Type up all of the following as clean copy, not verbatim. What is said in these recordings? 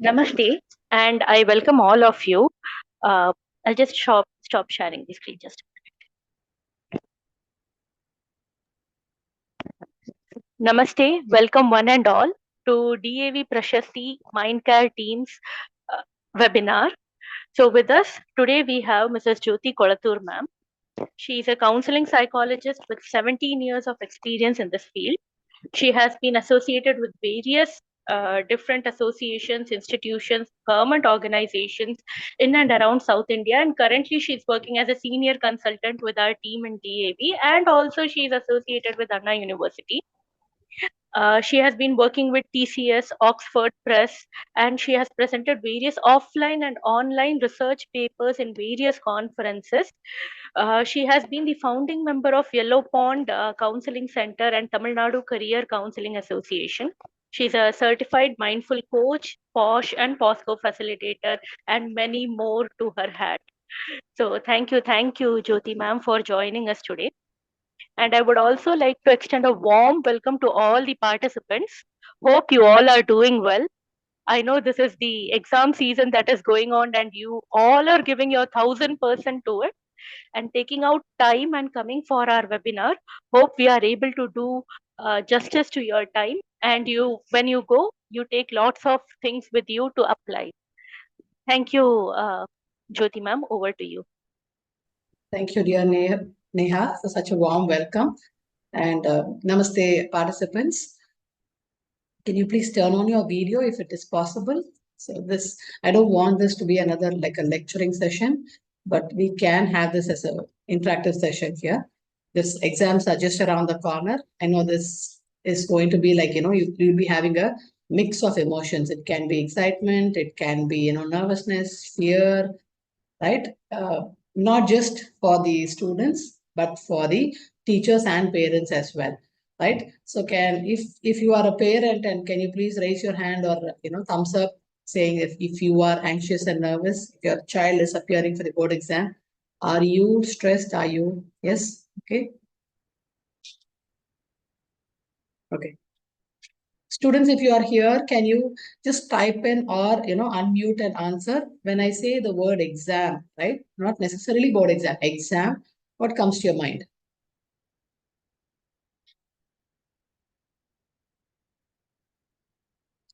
Namaste, and I welcome all of you. I'll just stop sharing the screen just. Namaste, welcome one and all to DAV Prashasti Mindcare Team's uh, webinar. So with us today we have Mrs. Jyoti Kolathur ma'am. She is a counseling psychologist with 17 years of experience in this field. She has been associated with various different associations, institutions, government organizations in and around South India. And currently, she's working as a senior consultant with our team in DAV. And also, she's associated with Anna University. She has been working with TCS, Oxford Press, and she has presented various offline and online research papers in various conferences. She has been the founding member of Yellow Pond Counseling Center and Tamil Nadu Career Counseling Association. She's a certified mindful coach, POSH and POSCO facilitator, and many more to her hat. So thank you, Jyoti ma'am, for joining us today. And I would also like to extend a warm welcome to all the participants. Hope you all are doing well. I know this is the exam season that is going on, and you all are giving your 1000% to it and taking out time and coming for our webinar. Hope we are able to do justice to your time. And you, when you go, you take lots of things with you to apply. Thank you, Jyoti ma'am. Over to you. Thank you, dear Neha, for such a warm welcome. And namaste, participants. Can you please turn on your video if it is possible? So I don't want this to be another like a lecturing session, but we can have this as an interactive session here. This exams are just around the corner. I know this is going to be like, you'll be having a mix of emotions. It can be excitement, it can be, nervousness, fear, right? Not just for the students, but for the teachers and parents as well, right? So if you are a parent, and can you please raise your hand or thumbs up saying if you are anxious and nervous, if your child is appearing for the board exam, are you stressed? Are you? Yes. Okay. Okay. Students, if you are here, can you just type in or unmute and answer when I say the word exam, right? Not necessarily board exam. Exam, what comes to your mind?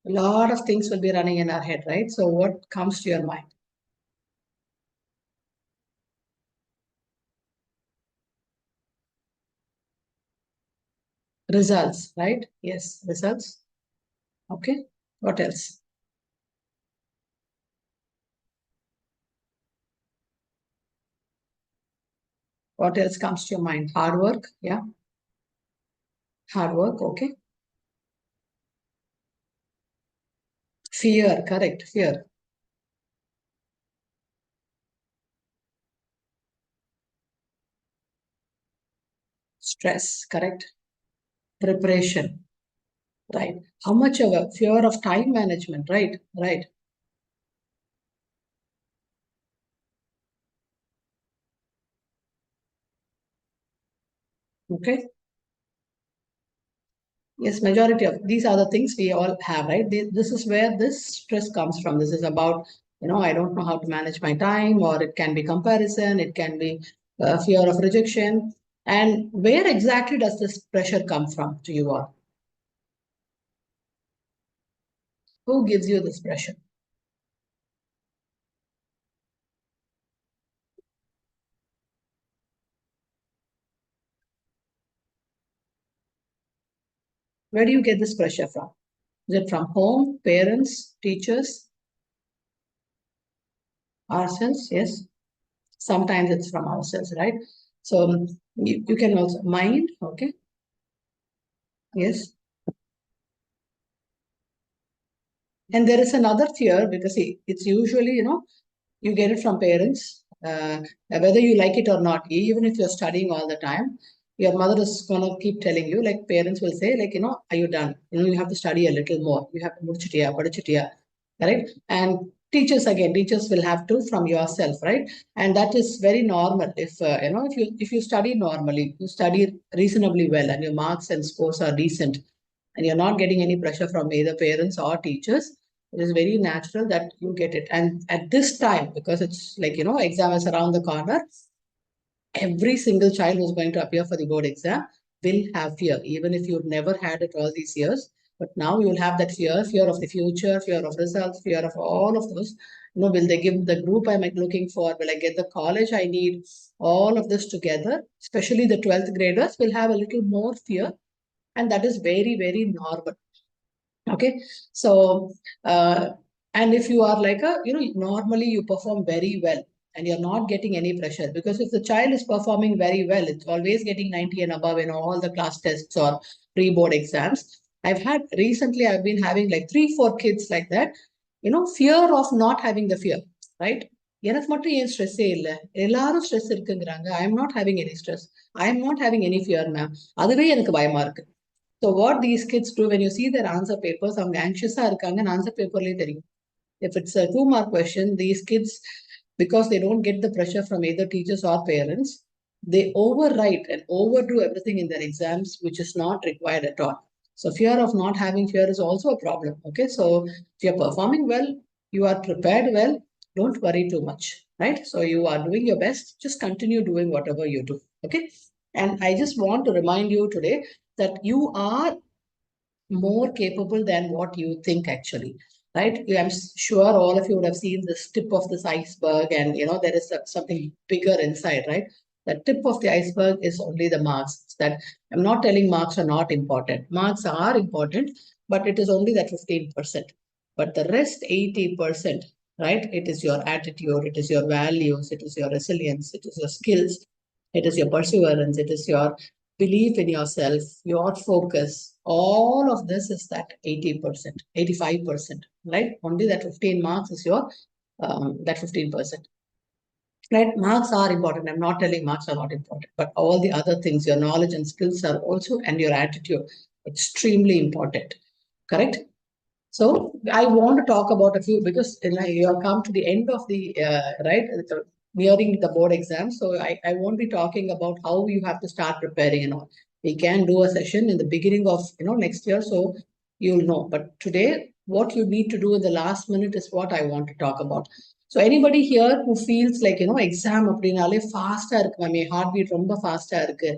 A lot of things will be running in our head, right? So what comes to your mind? Results, right? Yes, results. Okay. What else? What else comes to your mind? Hard work. Yeah. Hard work. Okay. Fear. Correct. Fear. Stress. Correct. Preparation. Right. How much of a fear of time management? Right. Right. Okay. Yes, majority of these are the things we all have, right? This is where this stress comes from. This is about, I don't know how to manage my time, or it can be comparison, it can be fear of rejection. And where exactly does this pressure come from to you all? Who gives you this pressure? Where do you get this pressure from? Is it from home, parents, teachers, ourselves? Yes. Sometimes it's from ourselves, right? So you can also mind, okay? Yes. And there is another fear because it's usually, you get it from parents, whether you like it or not, even if you're studying all the time, your mother is going to keep telling you, like parents will say, like, are you done? You have to study a little more. You have to mudichitiya, padichitiya, correct? And teachers will have to from yourself, right? And that is very normal. If you study normally, you study reasonably well and your marks and scores are decent, and you're not getting any pressure from either parents or teachers, It is very natural that you get it. And at this time, because it's like, exam is around the corner, every single child who's going to appear for the board exam will have fear, even if you've never had it all these years. But now you will have that fear of the future, fear of results, fear of all of those. Will they give the group I'm looking for? Will I get the college I need? All of this together, especially the 12th graders, will have a little more fear. And that is very, very normal. Okay. So, and if you are like normally you perform very well and you're not getting any pressure, because if the child is performing very well, it's always getting 90 and above in all the class tests or pre-board exams. I've been having like 3, 4 kids like that, fear of not having the fear, right? எனக்கு மட்டும் ஏன் ஸ்ட்ரெஸ்ஸே இல்லை, எல்லாரும் stress இருக்குங்கிறாங்க, I am not having any stress, I am not having any fear ma'am, அதுவே எனக்கு பயமா இருக்கு. So what these kids do, when you see their answer papers, அவங்க anxious இருக்காங்கன்னு answer paperலயே தெரியும். If it's a 2-mark question, these kids, because they don't get the pressure from either teachers or parents, they overwrite and overdo everything in their exams, which is not required at all. So fear of not having fear is also a problem. Okay, so if you're performing well, you are prepared well, don't worry too much, right? So you are doing your best, just continue doing whatever you do. Okay, and I just want to remind you today that you are more capable than what you think, actually, right? I'm sure all of you would have seen this tip of this iceberg, and there is something bigger inside, right? The tip of the iceberg is only the marks. That I'm not telling marks are not important. Marks are important, but it is only that 15%. But the rest 80%, right? It is your attitude, it is your values, it is your resilience, it is your skills, it is your perseverance, it is your belief in yourself, your focus, all of this is that 80%, 85%, right? Only that 15 marks is your, that 15%. Right? Marks are important. I'm not telling marks are not important, but all the other things, your knowledge and skills are also, and your attitude, extremely important. Correct? So I want to talk about a few, because you have come to the end of the right, nearing the board exam. So I won't be talking about how you have to start preparing and all. We can do a session in the beginning of next year, so you'll know. But today, what you need to do in the last minute is what I want to talk about. So anybody here who feels like exam அப்படினாலே ஃபாஸ்டா இருக்கு ma'am, என் heart beat ரொம்ப ஃபாஸ்டா இருக்கு,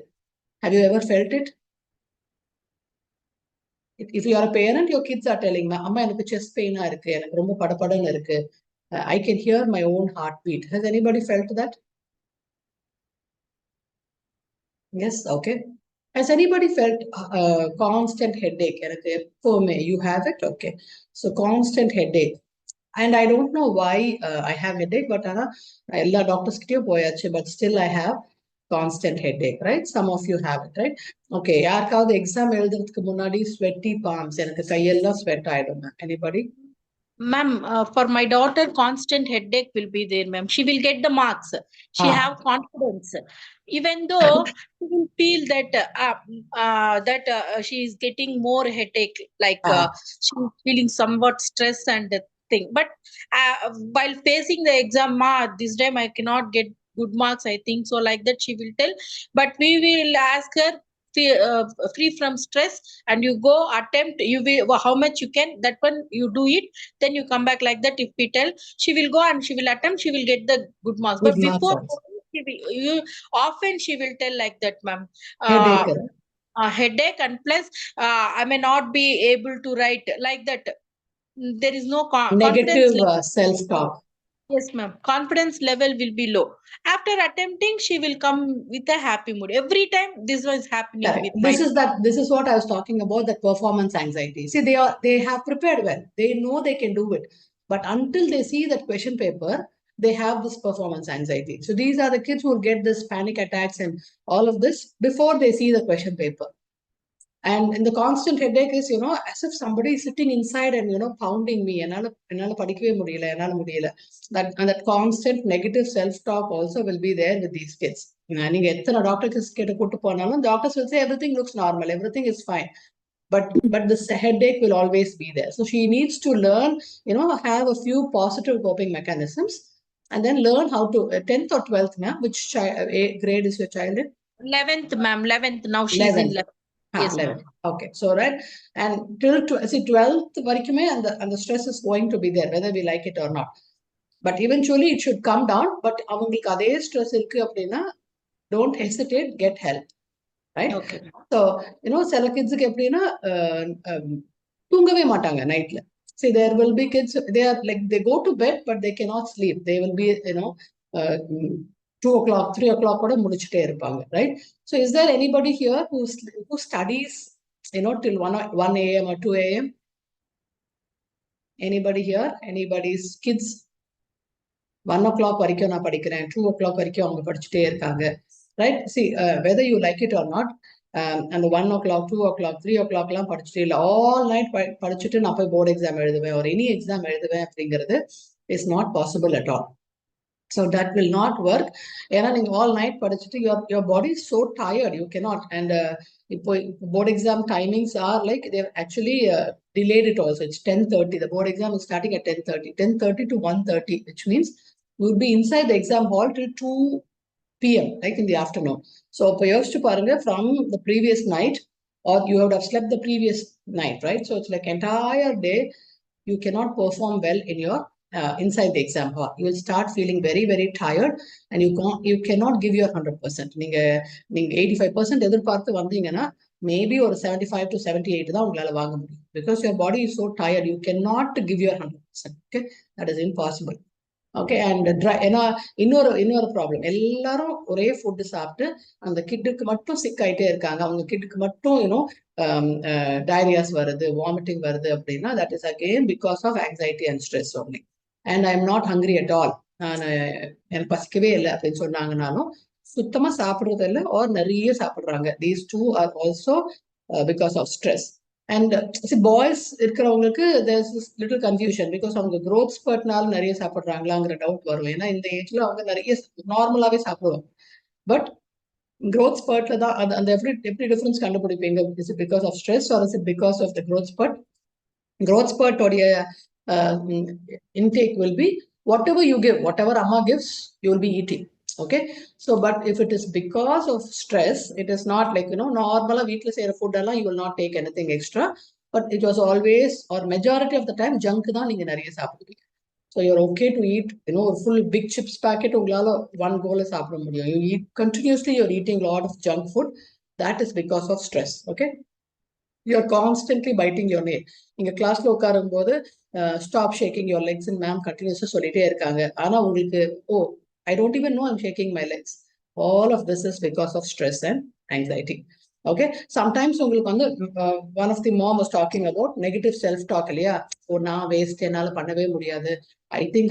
have you ever felt it? If you are a parent, your kids are telling me, அம்மா எனக்கு chest pain இருக்கு, எனக்கு ரொம்ப படபடன்னு இருக்கு, I can hear my own heartbeat. Has anybody felt that? Yes, okay. Has anybody felt constant headache? எனக்கு எப்பவுமே, you have it? Okay. So constant headache. And I don't know why I have headache, but எல்லா doctors கிட்டயும் போயாச்சு, but still I have constant headache, right? Some of you have it, right? Okay, யாருக்காவது exam எழுதுறதுக்கு முன்னாடி sweaty palms, எனக்கு கையெல்லாம் sweat ஆயிடும். Anybody? Ma'am, for my daughter, constant headache will be there, ma'am. She will get the marks. She have confidence, even though she will feel that she is getting more headache, like she's feeling somewhat stress and thing. But while facing the exam, ma, this time I cannot get good marks, I think so, like that she will tell. But we will ask her, free from stress, and you go attempt, you will how much you can, that one you do it, then you come back, like that. If we tell, she will go and she will attempt, she will get the good marks. But before she will, often she will tell like that, ma'am, headache, and plus I may not be able to write, like that. There is no negative confidence self-talk. Yes, ma'am. Confidence level will be low. After attempting, she will come with a happy mood. Every time this was happening Correct. with my. This is what I was talking about, that performance anxiety. See, they have prepared well. They know they can do it. But until they see that question paper, they have this performance anxiety. So these are the kids who will get this panic attacks and all of this before they see the question paper. And the constant headache is, as if somebody is sitting inside and, pounding me. That constant negative self-talk also will be there with these kids. Doctors will say everything looks normal, everything is fine. But this headache will always be there. So she needs to learn, have a few positive coping mechanisms, and then learn how to 10th or 12th, ma'am, which grade is your child in? 11th, ma'am. 11th. Now she's 11th. In 11th. Yes, 11. Okay, so right, and till 12th varikume and the stress is going to be there whether we like it or not. But eventually it should come down. But avungalku adhe stress irukku appadina, don't hesitate, get help, right? okay. So சில கிட்ஸுக்கு எப்படின்னா தூங்கவே மாட்டாங்க நைட்ல. See, there will be kids, they are like, they go to bed but they cannot sleep. They will be 2 o'clock 3 o'clock கூட முடிச்சுட்டே இருப்பாங்க, right? So is there anybody here who studies till 1 a.m. or 2 a.m.? Anybody here? Anybody's kids? 1 o'clock வரைக்கும் நான் படிக்கிறேன், 2 o'clock வரைக்கும் அவங்க படிச்சுட்டே இருக்காங்க, right? See, whether you like it or not, அந்த 1 o'clock 2 o'clock 3 o'clock எல்லாம் படிச்சுட்டு இல்லை all night படிச்சுட்டு நான் போய் போர்டு எக்ஸாம் எழுதுவேன் ஒரு எனி எக்ஸாம் எழுதுவேன் அப்படிங்கிறது is not possible at all. So that will not work. ஏன்னா நீங்க all night படிச்சுட்டு your body is so tired, you cannot. And இப்போ board exam timings are like they've actually delayed it also. It's 10:30. The board exam is starting at 10:30. 10:30 to 1:30, which means you will be inside the exam hall till 2 p.m. like in the afternoon. So இப்போ யோசிச்சு பாருங்க, from the previous night, or you would have slept the previous night, right? So it's like entire day you cannot perform well in your inside the exam hall. You will start feeling very, very tired and you cannot give your 100%. நீங்க 85% எதிர்பார்த்து வந்தீங்கன்னா maybe ஒரு 75 to 78 தான் உங்களால வாங்க முடியும். Because your body is so tired, you cannot give your 100%. Okay, that is impossible. Okay, and ஏன்னா இன்னொரு ப்ராப்ளம், எல்லாரும் ஒரே ஃபுட்டு சாப்பிட்டு அந்த கிட்டுக்கு மட்டும் சிக் ஆகிட்டே இருக்காங்க, அவங்க கிட்டுக்கு மட்டும் டயரியாஸ் வருது, வாமிட்டிங் வருது அப்படின்னா that is again because of anxiety and stress only. And I am not hungry at all, நான் எனக்கு பசிக்கவே இல்லை அப்படின்னு சொன்னாங்கனாலும் சுத்தமா சாப்பிட்றது இல்லை ஆர் நிறைய சாப்பிட்றாங்க. These two are also because of stress. And boys இருக்கிறவங்களுக்கு there's this little confusion because அவங்க growth spurtனால நிறைய சாப்பிட்றாங்களாங்கிற டவுட் வரும். ஏன்னா இந்த ஏஜ்ல அவங்க நிறைய நார்மலாவே சாப்பிடுவாங்க. பட் growth spurtல தான் அந்த எப்படி டிஃபரன்ஸ் கண்டுபிடிப்பீங்க? Is it because of stress or is it because of the growth spurt? growth spurt உடைய intake will be whatever you give, whatever amma gives you will be eating. Okay, so but if it is because of stress, it is not like normal வீட்ல செய்யற food எல்லாம் you will not take anything extra, but it was always or majority of the time junk தான் நீங்க நிறைய சாப்பிடுவீங்க. So you're okay to eat ஒரு full big chips packet உங்களால one goal சாப்பிட முடியும். You eat continuously, you're eating a lot of junk food. That is because of stress. Okay, you're constantly biting your nail. நீங்க கிளாஸ்ல உட்காரும் போது stop shaking your Lex ma'am கண்டினியூஸா சொல்லிட்டே இருக்காங்க, ஆனா உங்களுக்கு I don't even know I'm shaking my legs. All of this is because of stress and anxiety. Okay, sometimes உங்களுக்கு வந்து one of the mom was talking about negative self talk இல்லையா? நான் waste, என்னால பண்ணவே முடியாது, I think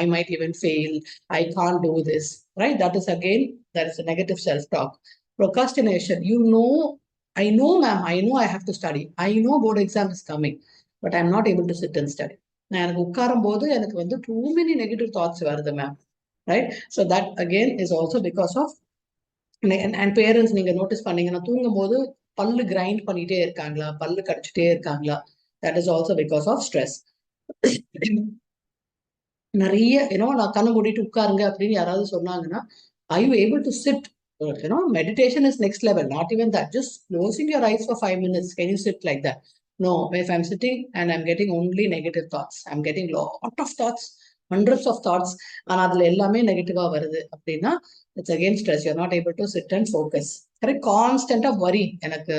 I might even fail, I can't do this, right? That is again, that is a negative self talk. Procrastination, I know ma'am, I know I have to study, I know board exam is coming, but I'm not able to sit and study. நான் எனக்கு உட்காரும் போது எனக்கு வந்து too many negative thoughts வருது ma'am, right? So that again is also because of and parents, நீங்க notice பண்ணீங்கன்னா தூங்கும் போது பல்லு கிரைண்ட் பண்ணிட்டே இருக்காங்களா, பல்லு கடிச்சிட்டே இருக்காங்களா, that is also because of stress. நிறைய நான் கண்ணு மூடிட்டு உட்காருங்க அப்படின்னு யாராவது சொன்னாங்கன்னா, are you able to sit? Meditation is next level. Not even that, just closing your eyes for 5 minutes, can you sit like that? No, if I'm sitting and I'm getting only negative thoughts, I'm getting lot of thoughts, hundreds of thoughts, and அதுல எல்லாமே நெகட்டிவா வருது அப்படின்னா it's again stress. You're not able to sit and focus. correct? கான்ஸ்டன்டா worry, எனக்கு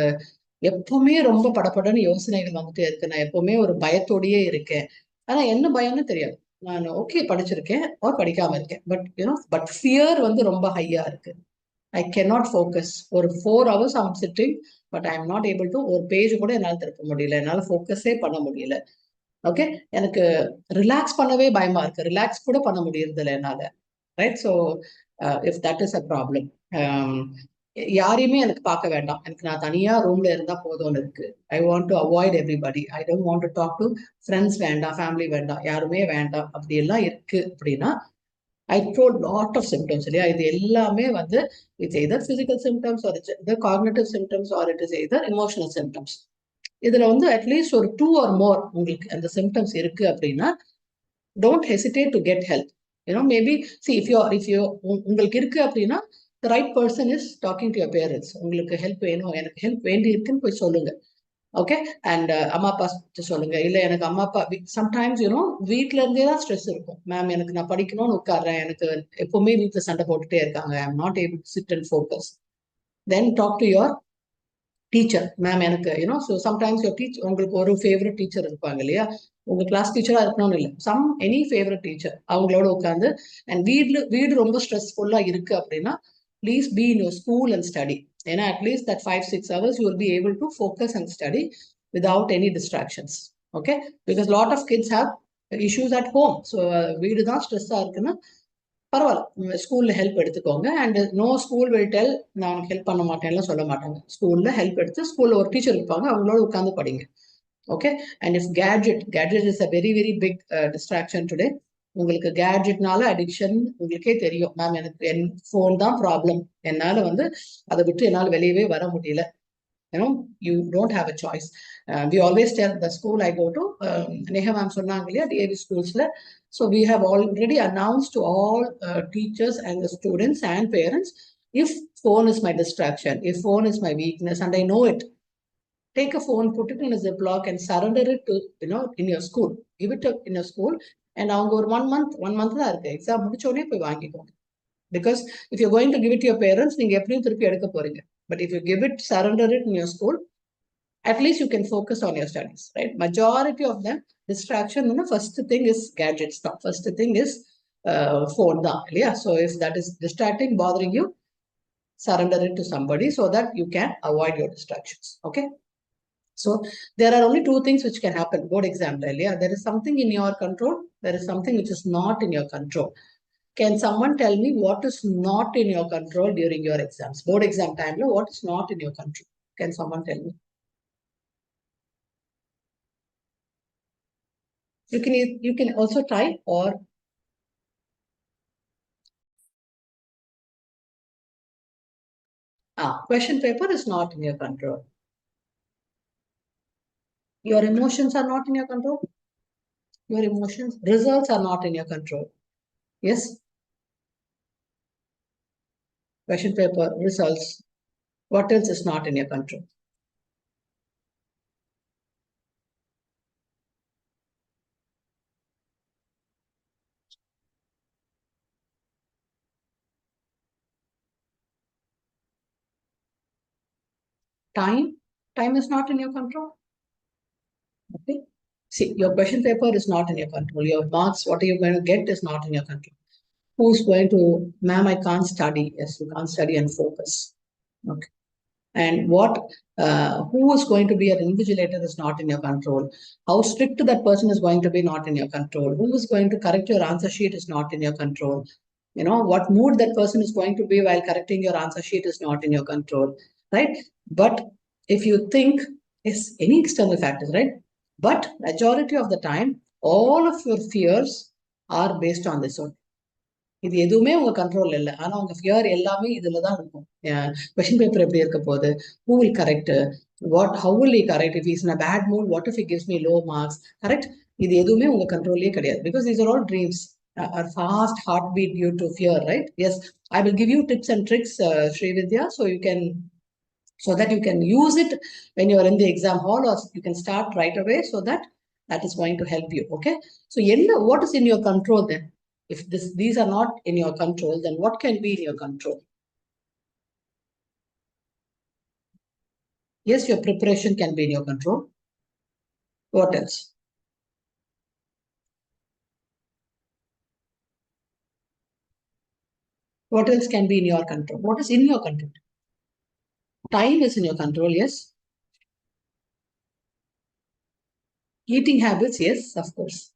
எப்பவுமே ரொம்ப படப்படன்னு யோசனைகள் வந்துட்டே இருக்கு, நான் எப்பவுமே ஒரு பயத்தோடயே இருக்கேன், ஆனா என்ன பயம்னு தெரியாது, நான் ஓகே படிச்சிருக்கேன் or படிக்காம இருக்கேன், பட் ஃபியர் வந்து ரொம்ப ஹையா இருக்கு. I cannot focus. ஒரு 4 hours I'm sitting, but I am not able to ஒரு பேஜ் கூட என்னால் திருப்ப முடியல, என்னால் ஃபோக்கஸே பண்ண முடியல. ஓகே, எனக்கு ரிலாக்ஸ் பண்ணவே பயமா இருக்கு, ரிலாக்ஸ் கூட பண்ண முடியறது இல்லை என்னால, right? So if that is a problem, யாரையுமே எனக்கு பார்க்க வேண்டாம், எனக்கு நான் தனியா ரூம்ல இருந்தா போதும்னு இருக்கு. I want to avoid everybody, I don't want to talk to friends, வேண்டாம், ஃபேமிலி வேண்டாம், யாருமே வேண்டாம், அப்படி எல்லாம் இருக்கு அப்படின்னா I told lot of symptoms இல்லையா? இது எல்லாமே வந்து it's either physical symptoms or it's either cognitive symptoms or it is either emotional symptoms. இதுல வந்து அட்லீஸ்ட் ஒரு 2 or more உங்களுக்கு அந்த symptoms இருக்கு அப்படின்னா don't hesitate to get help. Maybe see if you உங்களுக்கு இருக்கு அப்படின்னா the right person is talking to your parents. உங்களுக்கு ஹெல்ப் வேணும், எனக்கு ஹெல்ப் வேண்டி இருக்குன்னு போய் சொல்லுங்க. ஓகே. அண்ட் அம்மா அப்பா சொல்லுங்க. இல்ல எனக்கு அம்மா அப்பா சம்டைம்ஸ் வீட்ல இருந்தே தான் ஸ்ட்ரெஸ் இருக்கும். மேம் எனக்கு நான் படிக்கணும்னு உட்கார்றேன், எனக்கு எப்பவுமே வீட்டுல சண்டை போட்டுட்டே இருக்காங்க, I am not able to sit and focus. Then talk to your teacher. Ma'am எனக்கு ஸோ சம்டைம்ஸ் யுவர் டீச்சர், உங்களுக்கு ஒரு ஃபேவரட் டீச்சர் இருப்பாங்க இல்லையா, உங்க கிளாஸ் டீச்சரா இருக்கணும்னு இல்லை, எனி ஃபேவரட் டீச்சர், அவங்களோட உட்காந்து. அண்ட் வீடு ரொம்ப ஸ்ட்ரெஸ்ஃபுல்லா இருக்கு அப்படின்னா please be in your school and study. ஏன்னா at least that 5-6 hours you will be able to focus and study without any distractions. Okay. Because lot of kids have issues at home. So வீடு தான் ஸ்ட்ரெஸ்ஸா இருக்குன்னா பரவாயில்ல, ஸ்கூல்ல help எடுத்துக்கோங்க. And no school will tell நான் உனக்கு ஹெல்ப் பண்ண மாட்டேன்லாம் சொல்ல மாட்டாங்க. ஸ்கூல்ல ஹெல்ப் எடுத்து ஸ்கூல்ல ஒரு டீச்சர் இருப்பாங்க, அவங்களோட உட்காந்து படிங்க. Okay. And if gadget is a very very big distraction today. உங்களுக்கு கேட்ஜெட்னால அடிக்ஷன் உங்களுக்கே தெரியும். மேம் எனக்கு என் ஃபோன் தான் ப்ராப்ளம், என்னால அதை விட்டு என்னால் வெளியவே வர முடியல. You don't have a choice. We always tell the school I go to, Neha ma'am சொன்னாங்க இல்லையா DAV schools-ல. So we have already announced to all teachers and the students and parents, if phone is my distraction, if phone is my weakness and I know it, take a phone, put it in a Ziploc and surrender it to, in your school. Give it in your school. And அவங்க ஒரு 1 month தான் இருக்கு, exam முடிச்சோடனே போய் வாங்கிக்கோங்க. Because if you're going to give it to your parents, நீங்க எப்படியும் திருப்பி எடுக்க போறீங்க. But if you give it, surrender it in your school, at least you can focus on your studies, right? Majority of them distraction, first thing is gadgets. First thing is phone da. Yeah. So if that is distracting, bothering you, surrender it to somebody so that you can avoid your distractions. Okay. So there are only two things which can happen. Board exam, yeah. There is something in your control. There is something which is not in your control. Can someone tell me what is not in your control during your exams? Board exam time, what is not in your control? Can someone tell me? You can also try, or question paper is not in your control. Your emotions are not in your control. Your emotions, results are not in your control. Yes. Question paper, results. What else is not in your control? Time is not in your control. Okay. See, your question paper is not in your control. Your marks, what are you going to get, is not in your control. Who's going to, ma'am, I can't study. Yes, you can't study and focus. Okay. And who is going to be an invigilator is not in your control. How strict that person is going to be, not in your control. Who is going to correct your answer sheet is not in your control. What mood that person is going to be while correcting your answer sheet is not in your control, right? But if you think, yes, any external factors, right? But majority of the time, all of your fears are based on this one. இது எதுவுமே உங்க control இல்லை, ஆனா உங்க fear எல்லாமே இதுலதான் இருக்கும். Question paper எப்படி இருக்க போகுது, who will correct, how will he correct, if he's in a bad mood, what if he gives me low marks, correct? இது எதுவுமே உங்க கண்ட்ரோல்லே கிடையாது. Because these are all dreams, a fast heartbeat due to fear, right? Yes, I will give you tips and tricks, Srividya, so that you can use it when you are in the exam hall, or you can start right away, so that is going to help you. Okay. So what is in your control then? If these are not in your control, then what can be in your control? Yes, your preparation can be in your control. What else? What else can be in your control? What is in your control? Time is in your control, yes. Eating habits, yes, of course.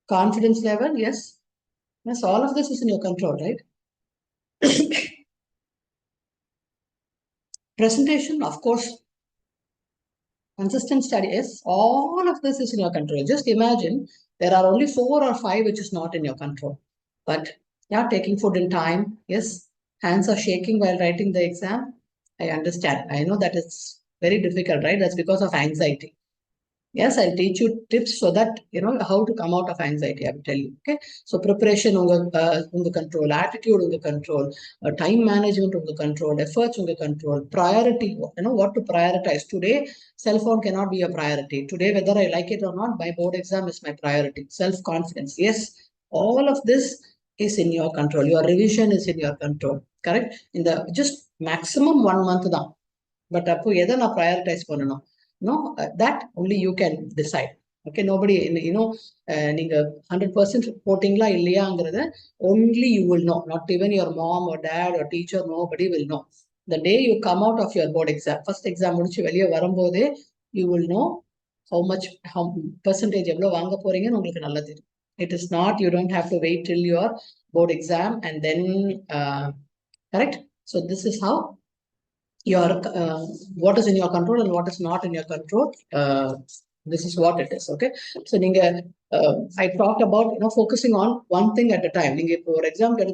Confidence level, yes. Yes, all of this is in your control, right? Presentation, of course. Consistent study, yes. All of this is in your control. Just imagine there are only 4 or 5 which is not in your control. But yeah, taking food in time, yes. Hands are shaking while writing the exam. I understand. I know that it's very difficult, right? That's because of anxiety. Yes, I'll teach you tips so that you know how to come out of anxiety. I will tell you. Okay. So preparation the control, attitude the control, time management the control, efforts the control, priority. You know what to prioritize. Today, cell phone cannot be a priority. Today, whether I like it or not, my board exam is my priority. Self-confidence. Yes, all of this is in your control. Your revision is in your control. Correct? In the just maximum 1 month down. But அப்போ எதை நான் prioritize பண்ணணும்? No, that only you can decide. Okay, nobody, you know, நீங்க 100% போட்டிங்களா இல்லையாங்கிறத only you will know. Not even your mom or dad or teacher, nobody will know. The day you come out of your board exam, first exam முடிச்சு வெளியே வரும்போதே you will know how percentage எவ்வளோ வாங்க போறீங்கன்னு உங்களுக்கு நல்லா தெரியும். It is not, you don't have to wait till your board exam and then, correct? So this is how your what is in your control and what is not in your control. This is what it is. Okay. So I talked about focusing on one thing at a time. For example,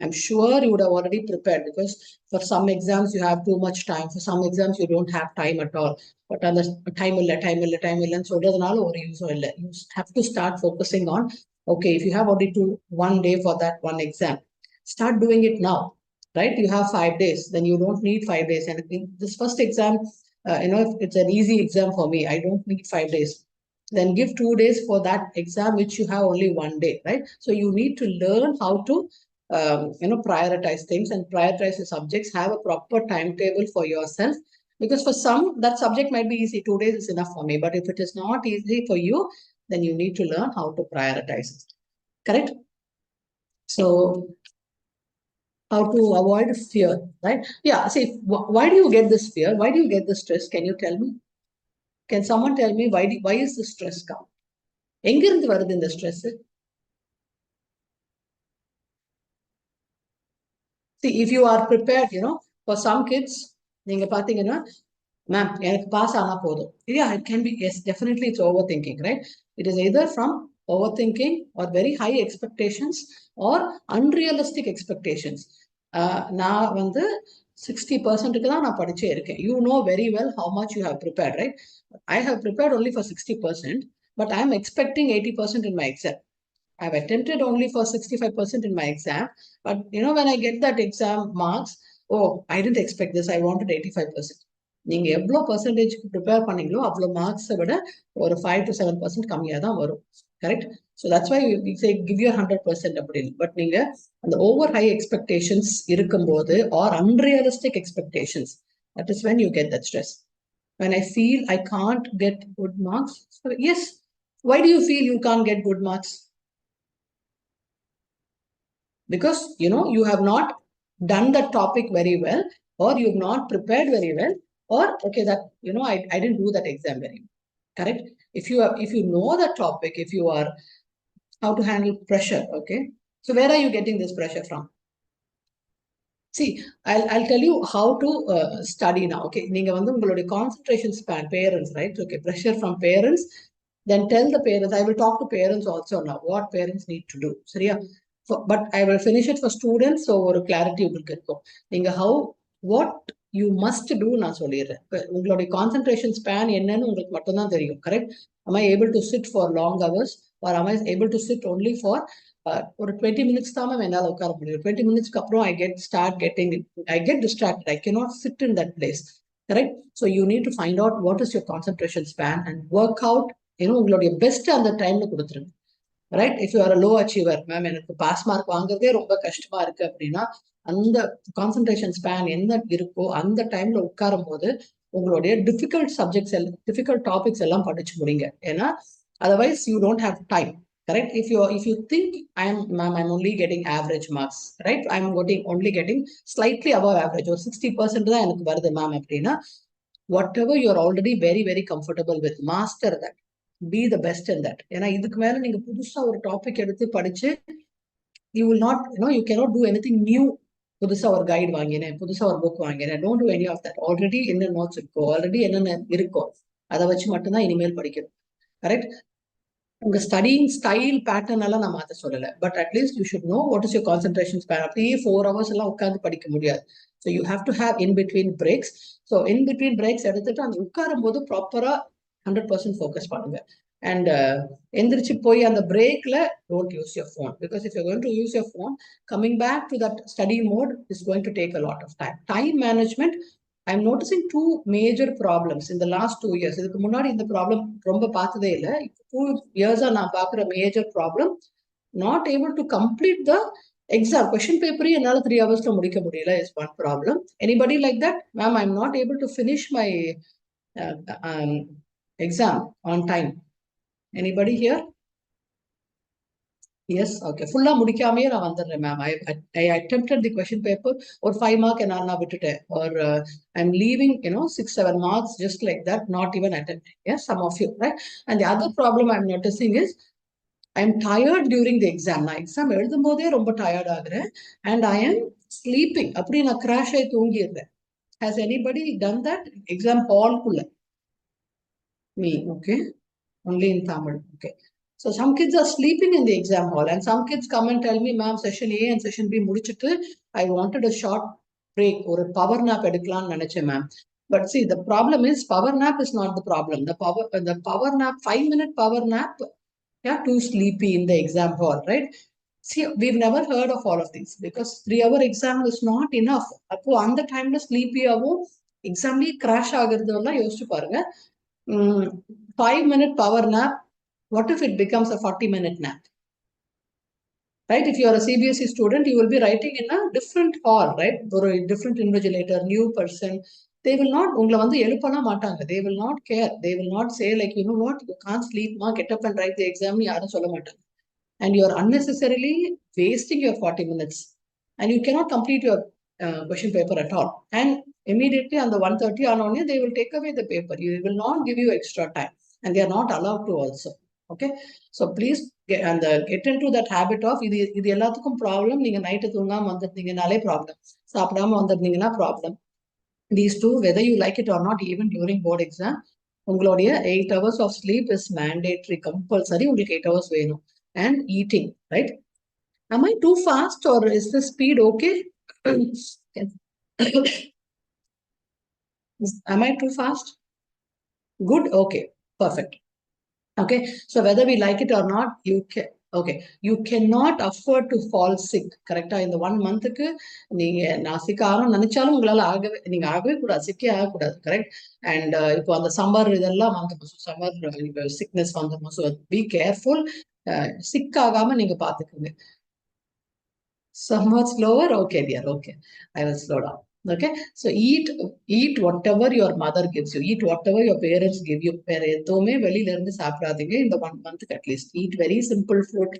I'm sure you would have already prepared, because for some exams you have too much time, for some exams you don't have time at all. But on the time and so you have to start focusing on, okay, if you have only 1 day for that one exam, start doing it now. Right? You have 5 days, then you don't need 5 days. And in this first exam, if it's an easy exam for me, I don't need 5 days. Then give 2 days for that exam, which you have only 1 day, right? So you need to learn how to, prioritize things and prioritize the subjects, have a proper timetable for yourself. Because for some, that subject might be easy. 2 days is enough for me. But if it is not easy for you, then you need to learn how to prioritize it. Correct? So how to avoid fear, right? Yeah, see, why do you get this fear? Why do you get this stress? Can you tell me? Can someone tell me why is the stress come? எங்கிருந்து வருது இந்த stress? See, if you are prepared, for some kids, நீங்க பாத்தீங்கன்னா, ma'am, எனக்கு pass ஆனா போதும். Yeah, it can be, yes, definitely it's overthinking, right? It is either from overthinking or very high expectations or unrealistic expectations. நான் வந்து 60%க்கு தான் நான் படிச்சே இருக்கேன். You know very well how much you have prepared, right? I have prepared only for 60%, but I am expecting 80% in my exam. I've attempted only for 65% in my exam, but when I get that exam marks, oh, I didn't expect this, I wanted 85%. நீங்க எவ்வளோ பர்சன்டேஜ்க்கு prepare பண்ணீங்களோ அவ்வளோ மார்க்ஸை விட ஒரு 5 to 7% கம்மியாக தான் வரும். Correct? So that's why we say give your 100% அப்படின்னு. பட் நீங்க அந்த ஓவர் ஹை எக்ஸ்பெக்டேஷன்ஸ் இருக்கும்போது or unrealistic expectations, that is when you get that stress. When I feel I can't get good marks, so yes, why do you feel you can't get good marks? Because you have not done the topic very well, or you've not prepared very well, or okay, that I didn't do that exam very well. Correct? If you know the topic, if you are how to handle pressure, okay, so where are you getting this pressure from? See, I'll tell you how to study now. Okay, நீங்க வந்து உங்களுடைய concentration span, parents, right? Okay, pressure from parents. Then tell the parents. I will talk to parents also now. What parents need to do. சரியா? But I will finish it for students. So ஒரு clarity உங்களுக்கு இருக்கும். நீங்க what you must do நான் சொல்லிடுறேன். உங்களுடைய concentration span என்னன்னு உங்களுக்கு மட்டும்தான் தெரியும். Correct? Am I able to sit for long hours, or am I able to sit only for ஒரு 20 minutes தான் என்னால் உட்கார முடியும். 20 minutes அப்புறம் I get distracted. I cannot sit in that place. Correct? So you need to find out what is your concentration span and work out, உங்களுடைய best அந்த டைம்ல கொடுத்துருங்க. Right? If you R low achiever, ma'am எனக்கு pass mark வாங்குறதே ரொம்ப கஷ்டமா இருக்கு அப்படின்னா, அந்த கான்சென்ட்ரேஷன் ஸ்பேன் என்ன இருக்கோ அந்த டைம்ல உட்காரும் போது உங்களுடைய டிஃபிகல்ட் டாபிக்ஸ் எல்லாம் படிச்சு முடிங்க. ஏன்னா otherwise you don't have time. Correct? If you think I'm only getting average marks, right? I'm only getting slightly above average, or 60% தான் எனக்கு வருது மேம் அப்படின்னா, whatever you're already very very comfortable with, master that. Be the best in that. ஏன்னா இதுக்கு மேல நீங்க புதுசா ஒரு டாபிக் எடுத்து படிச்சு, you will not, you cannot do anything new. புதுசா ஒரு கைடு வாங்கினேன், புதுசா ஒரு புக் வாங்கினேன், don't do any of that. Already என்ன நோட்ஸ் இருக்கோ, ஆல்ரெடி என்னென்ன இருக்கோ அதை வச்சு மட்டும்தான் இனிமேல் படிக்கணும். கரெக்ட்? உங்க ஸ்டடிங் ஸ்டைல் பேட்டர்ன் எல்லாம் நான் மாத்த சொல்லல, but at least you should know what is your concentration span. அப்படியே 4 hours எல்லாம் உட்காந்து படிக்க முடியாது. So you have to have in between breaks. So in between breaks எடுத்துட்டு அந்த உட்காரும் போது ப்ராப்பரா 100% focus பண்ணுங்க. And எந்திரிச்சு போய் அந்த breakல don't use your phone, because if you're going to use your phone, coming back to that study mode is going to take a lot of time. Time management, I'm noticing two major problems in the last 2 years. இதுக்கு முன்னாடி இந்த problem ரொம்ப பார்த்ததே இல்லை. 2 years நான் பார்க்குற major problem, not able to complete the exam. Question paper என்னால 3 hours முடிக்க முடியல is one problem. Anybody like that? Ma'am, I'm not able to finish my uh, um, exam on time. Anybody here? Yes, okay. Fulla முடிக்காமையே நான் வந்துடுறேன் ma'am. I attempted the question paper or 5 mark and நான் விட்டுட்டேன். Or I'm leaving, 6-7 marks just like that, not even attempting. Yes, some of you, right? And the other problem I'm noticing is I'm tired during the exam. நான் exam எழுதும் போதே ரொம்ப tired ஆகுறேன். And I am sleeping. அப்படி நான் crash ஆகி தூங்கிடுறேன். Has anybody done that? Exam hall kulla? Me, okay. Only in Tamil, okay. So some kids are sleeping in the exam hall, and some kids come and tell me, ma'am, session A and session B முடிச்சிட்டு I wanted a short break or a power nap எடுக்கலாம்னு நினைச்சேன் ma'am. But see, the problem is power nap is not the problem. The power nap, 5-minute power nap, yeah, too sleepy in the exam hall, right? See, we've never heard of all of these because 3-hour exam is not enough. அப்போ அந்த டைம்ல ஸ்லீப்பியாவும் எக்ஸாம்லயே crash ஆகுறதெல்லாம் யோசிச்சு பாருங்க. 5-minute power nap, what if it becomes a 40-minute nap? Right? If you are a CBSE student, you will be writing in a different hall, right? Or a different invigilator, new person. They will not, உங்களை வந்து எழுப்பலாம் மாட்டாங்க. They will not care. They will not say like, you know what, you can't sleep, ma, get up and write the exam. யாரும் சொல்ல மாட்டாங்க. And you are unnecessarily wasting your 40 minutes. And you cannot complete your question paper at all. And immediately on the 1:30 on they will take away the paper. You will not give you extra time. And they are not allowed to also. Okay, so please get into that habit of இது எல்லாத்துக்கும் problem. நீங்க night தூங்காம வந்துருந்தீங்கனாலே problem, சாப்பிடாம வந்திருந்தீங்கன்னா problem. These two, whether you like it or not, even during board exam, உங்களுடைய 8 hours of sleep is mandatory, compulsory. உங்களுக்கு 8 hours வேணும். And eating, right? Am I too fast or is the speed okay? Am I too fast? Good, okay, perfect. Okay, so whether we like it or not, you cannot afford to fall sick. Correct? In the 1 month நீங்க நான் சிக்க ஆகணும் நினைச்சாலும் உங்களால நீங்க ஆகவே கூடாது, சிக்கே ஆகக்கூடாது. கரெக்ட்? அண்ட் இப்போ அந்த சம்மர் இதெல்லாம் வந்துடும், சம்மர் சிக்னஸ் வந்துடும். ஸோ பி கேர்ஃபுல், சிக் ஆகாம நீங்க பாத்துக்கோங்க. Somewhat slower, okay dear, okay, I will slow down. Okay, so eat whatever your mother gives you, eat whatever your parents give you. வேற எதுவுமே வெளியில இருந்து சாப்பிடாதீங்க இந்த 1 month at least. Eat very simple food,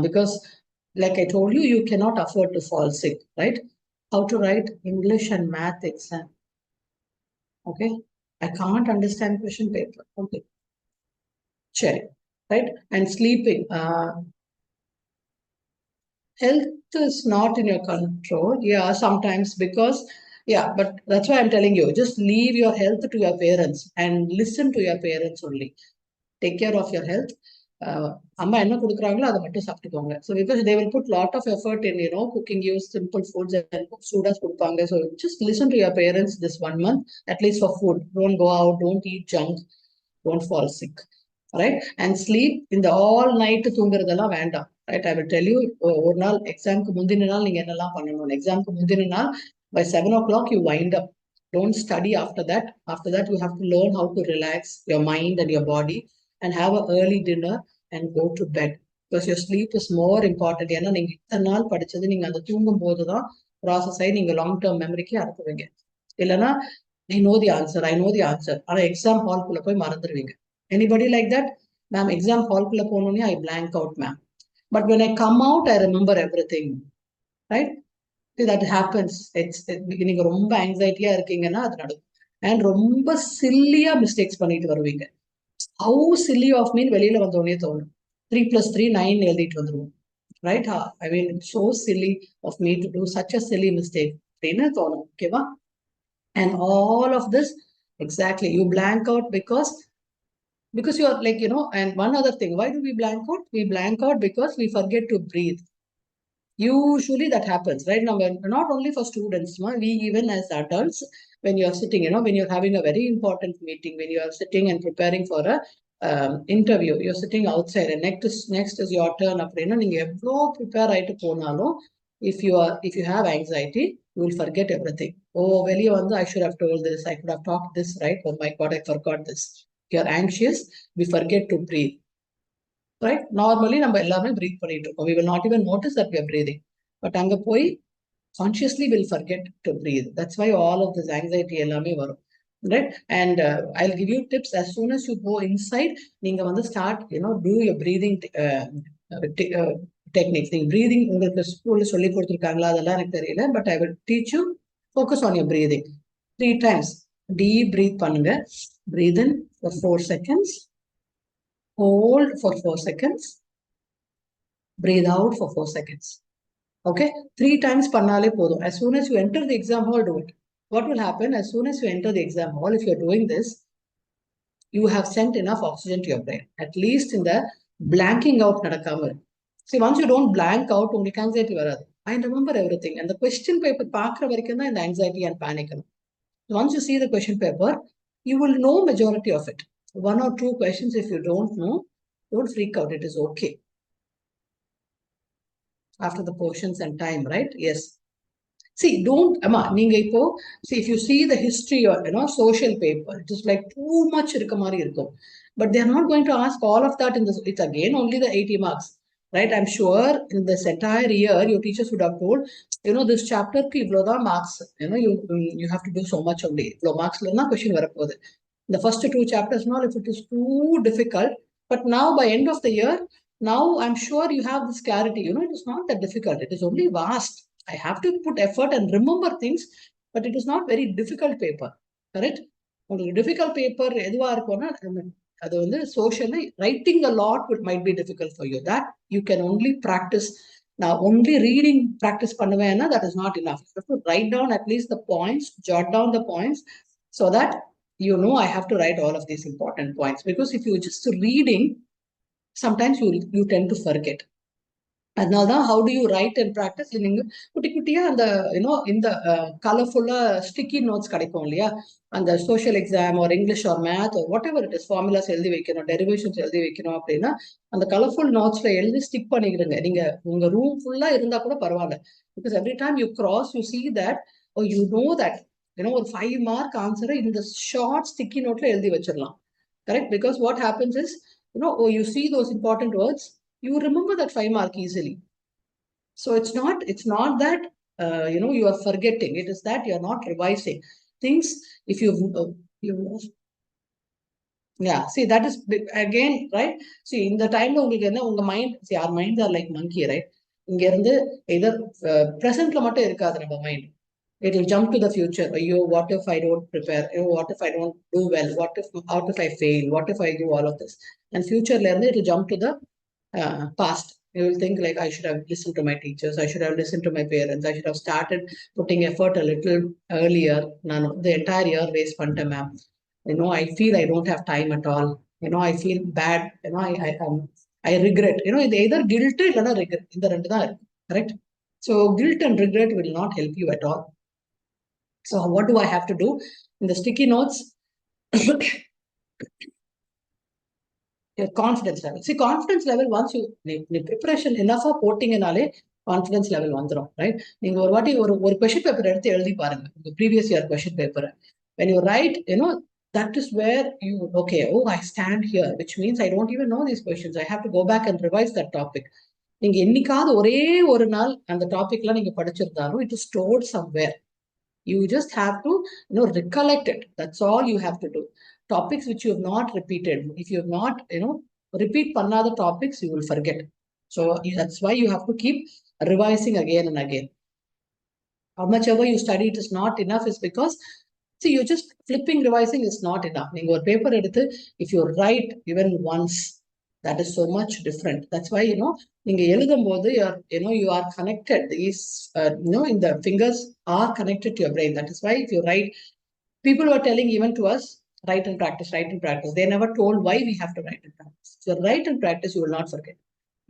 because like I told you, you cannot afford to fall sick, right? How to write English and math exam? Okay, I can't understand question paper. Okay, sure, right? And sleeping, health is not in your control. Yeah, sometimes, because, yeah, but that's why I'm telling you, just leave your health to your parents and listen to your parents only. Take care of your health. அம்மா என்ன கொடுக்குறாங்களோ அதை மட்டும் சாப்பிட்டுக்கோங்க. So because they will put lot of effort in, cooking you simple foods and சூடாஸ் கொடுப்பாங்க. So just listen to your parents this 1 month, at least for food. Don't go out, don't eat junk, don't fall sick. Right? And sleep in the all night தூங்குறதெல்லாம் வேண்டாம். Right? I will tell you, ஒரு நாள் எக்ஸாம்க்கு முந்தின நாள் நீங்க என்னெல்லாம் பண்ணணும். எக்ஸாம்க்கு முந்தின நாள் by 7 o'clock you wind up. Don't study after that. After that you have to learn how to relax your mind and your body and have an early dinner and go to bed, because your sleep is more important. ஏன்னா நீங்க இத்தனை நாள் படிச்சது நீங்க அந்த தூங்கும் போதுதான் process ஆகி நீங்க லாங் டேர்ம் மெமரிக்கு அனுப்புவீங்க. இல்லைன்னா I know the answer, ஆனா எக்ஸாம் ஹால்குள்ள போய் மறந்துடுவீங்க. Anybody like that? Ma'am, exam hallக்குள்ள போனோனே I blank out, ma'am. But when I come out, I remember everything. Right? That happens. நீங்க ரொம்ப ஆங்ஸைட்டியா இருக்கீங்கன்னா அது நடக்கும். அண்ட் ரொம்ப சில்லியா மிஸ்டேக்ஸ் பண்ணிட்டு வருவீங்க. How silly of me வெளியில வந்தோடனே தோணும். 3 + 3 9 எழுதிட்டு வந்துருவோம். Right? I mean, so silly of me to do such a silly mistake அப்படின்னு தோணும். ஓகேவா? And all of this, exactly, you blank out because you are like, and one other thing, why do we blank out? We blank out because we forget to breathe. Usually that happens, right? Now, not only for students, we even as adults, when you're sitting, when you're having a very important meeting, when you are sitting and preparing for a interview, you're sitting outside and next is your turn. நீங்க எவ்வளோ prepare ஆயிட்டு போனாலும், if you have anxiety, you will forget everything. Oh, வெளிய வந்து I should have told this, I could have talked this, right? Oh my God, I forgot this. If you're anxious, we forget to breathe. Right? Normally, நம்ம எல்லாமே breathe பண்ணிட்டு இருக்கோம். We will not even notice that we are breathing. But அங்க போய் consciously will forget to breathe. That's why all of this anxiety எல்லாமே வரும். Right? And I'll give you tips as soon as you go inside. நீங்க வந்து start, do your breathing techniques. நீங்க breathing உங்களுக்கு ஸ்கூல்ல சொல்லி கொடுத்துருக்காங்களா அதெல்லாம் எனக்கு தெரியல. But I will teach you. Focus on your breathing. 3 times. Deep breathe பண்ணுங்க. Breathe in for 4 seconds. Hold for 4 seconds. Breathe out for 4 seconds. Okay? 3 times pannale podum. As soon as you enter the exam hall, do it. What will happen as soon as you enter the exam hall, if you're doing this, you have sent enough oxygen to your brain. At least in the blanking out nadakamal. See, once you don't blank out, உங்களுக்கு anxiety varadu. I remember everything. And the question paper paakra varaikum da in the anxiety and panic. Once you see the question paper, you will know majority of it. 1 or 2 questions, if you don't know, don't freak out. It is okay. After the portions and time, right? Yes. See, don't, Amma, நீங்க இப்போ, see, if you see the history or, social paper, it is like too much இருக்க மாதிரி இருக்கும். But they are not going to ask all of that in this. It's again only the 80 marks, right? I'm sure in this entire year, your teachers would have told, this chapter ki இவ்வளவுதான் marks. You have to do so much only. இவ்வளோ marksல தான் question வரப்போகுது. The first 2 chapters, now if it is too difficult, but now by end of the year, now I'm sure you have this clarity. It is not that difficult. It is only vast. I have to put effort and remember things, but it is not very difficult paper. Correct? உங்களுக்கு difficult paper எதுவா இருக்கும்னா அது வந்து socially writing a lot might be difficult for you. That you can only practice. Now only reading practice பண்ணுவேன்னா that is not enough. You have to write down at least the points, jot down the points so that I have to write all of these important points. Because if you're just reading, sometimes you tend to forget. அதனால்தான் how do you write and practice? நீங்க குட்டி குட்டியா அந்த இந்த கலர்ஃபுல்லா sticky notes கிடைக்கும் இல்லையா, அந்த சோஷியல் எக்ஸாம் ஒரு இங்கிலீஷ் ஒரு math what ever it is, formulas எழுதி வைக்கணும், டெரிவேஷன்ஸ் எழுதி வைக்கணும் அப்படின்னா அந்த கலர்ஃபுல் நோட்ஸ்ல எழுதி ஸ்டிக் பண்ணிக்கிடுங்க. நீங்க உங்க ரூம் ஃபுல்லா இருந்தா கூட பரவாயில்ல. Because every time you cross you see that you know that ஒரு 5 மார்க் ஆன்சரை இந்த ஷார்ட் ஸ்டிக்கி நோட்ல எழுதி வச்சிடலாம். Correct? Because what happens is, you see those important words, you remember that 5 mark easily. So it's not that you are forgetting. It is that you are not revising things. If you yeah, see, that is again, right? See, in the time உங்களுக்கு என்ன உங்க mind, see, our minds are like monkey, right? இங்க இருந்து either presentல மட்டும் இருக்காது நம்ம mind. It will jump to the future. What if I don't prepare? What if I don't do well? What if I fail? What if I do all of this? And future learning, it will jump to the past. You will think like, I should have listened to my teachers. I should have listened to my parents. I should have started putting effort a little earlier. The entire year waste பண்ணிட்டேன் ma'am. I feel I don't have time at all. I feel bad. I regret. It's either guilt or regret. இந்த ரெண்டு தான் இருக்கு. Correct? So guilt and regret will not help you at all. So what do I have to do? In the sticky notes, your confidence level. See, confidence level, once you preparation enough of போட்டிங்கனாலே confidence level வந்துரும், right? நீங்க ஒரு வாட்டி ஒரு question paper எடுத்து எழுதி பாருங்க, the previous year question paper. When you write, that is where you, okay, I stand here, which means I don't even know these questions. I have to go back and revise that topic. நீங்க என்னைக்காவது ஒரே ஒரு நாள் அந்த டாபிக்லாம் நீங்க படிச்சிருந்தாலும் it is stored somewhere. You just have to, recollect it. That's all you have to do. Topics which you have not repeated. If you have not, repeat another topics, you will forget. So that's why you have to keep revising again and again. How much ever you study, it is not enough, is because, see, you're just flipping, revising is not enough. Your paper edithu, if you write even once, that is so much different. That's why, நீங்க எழுதும்போது you are connected. These, in the fingers are connected to your brain. That is why if you write, people were telling even to us, write and practice, write and practice. They never told why we have to write and practice. If you write and practice, you will not forget.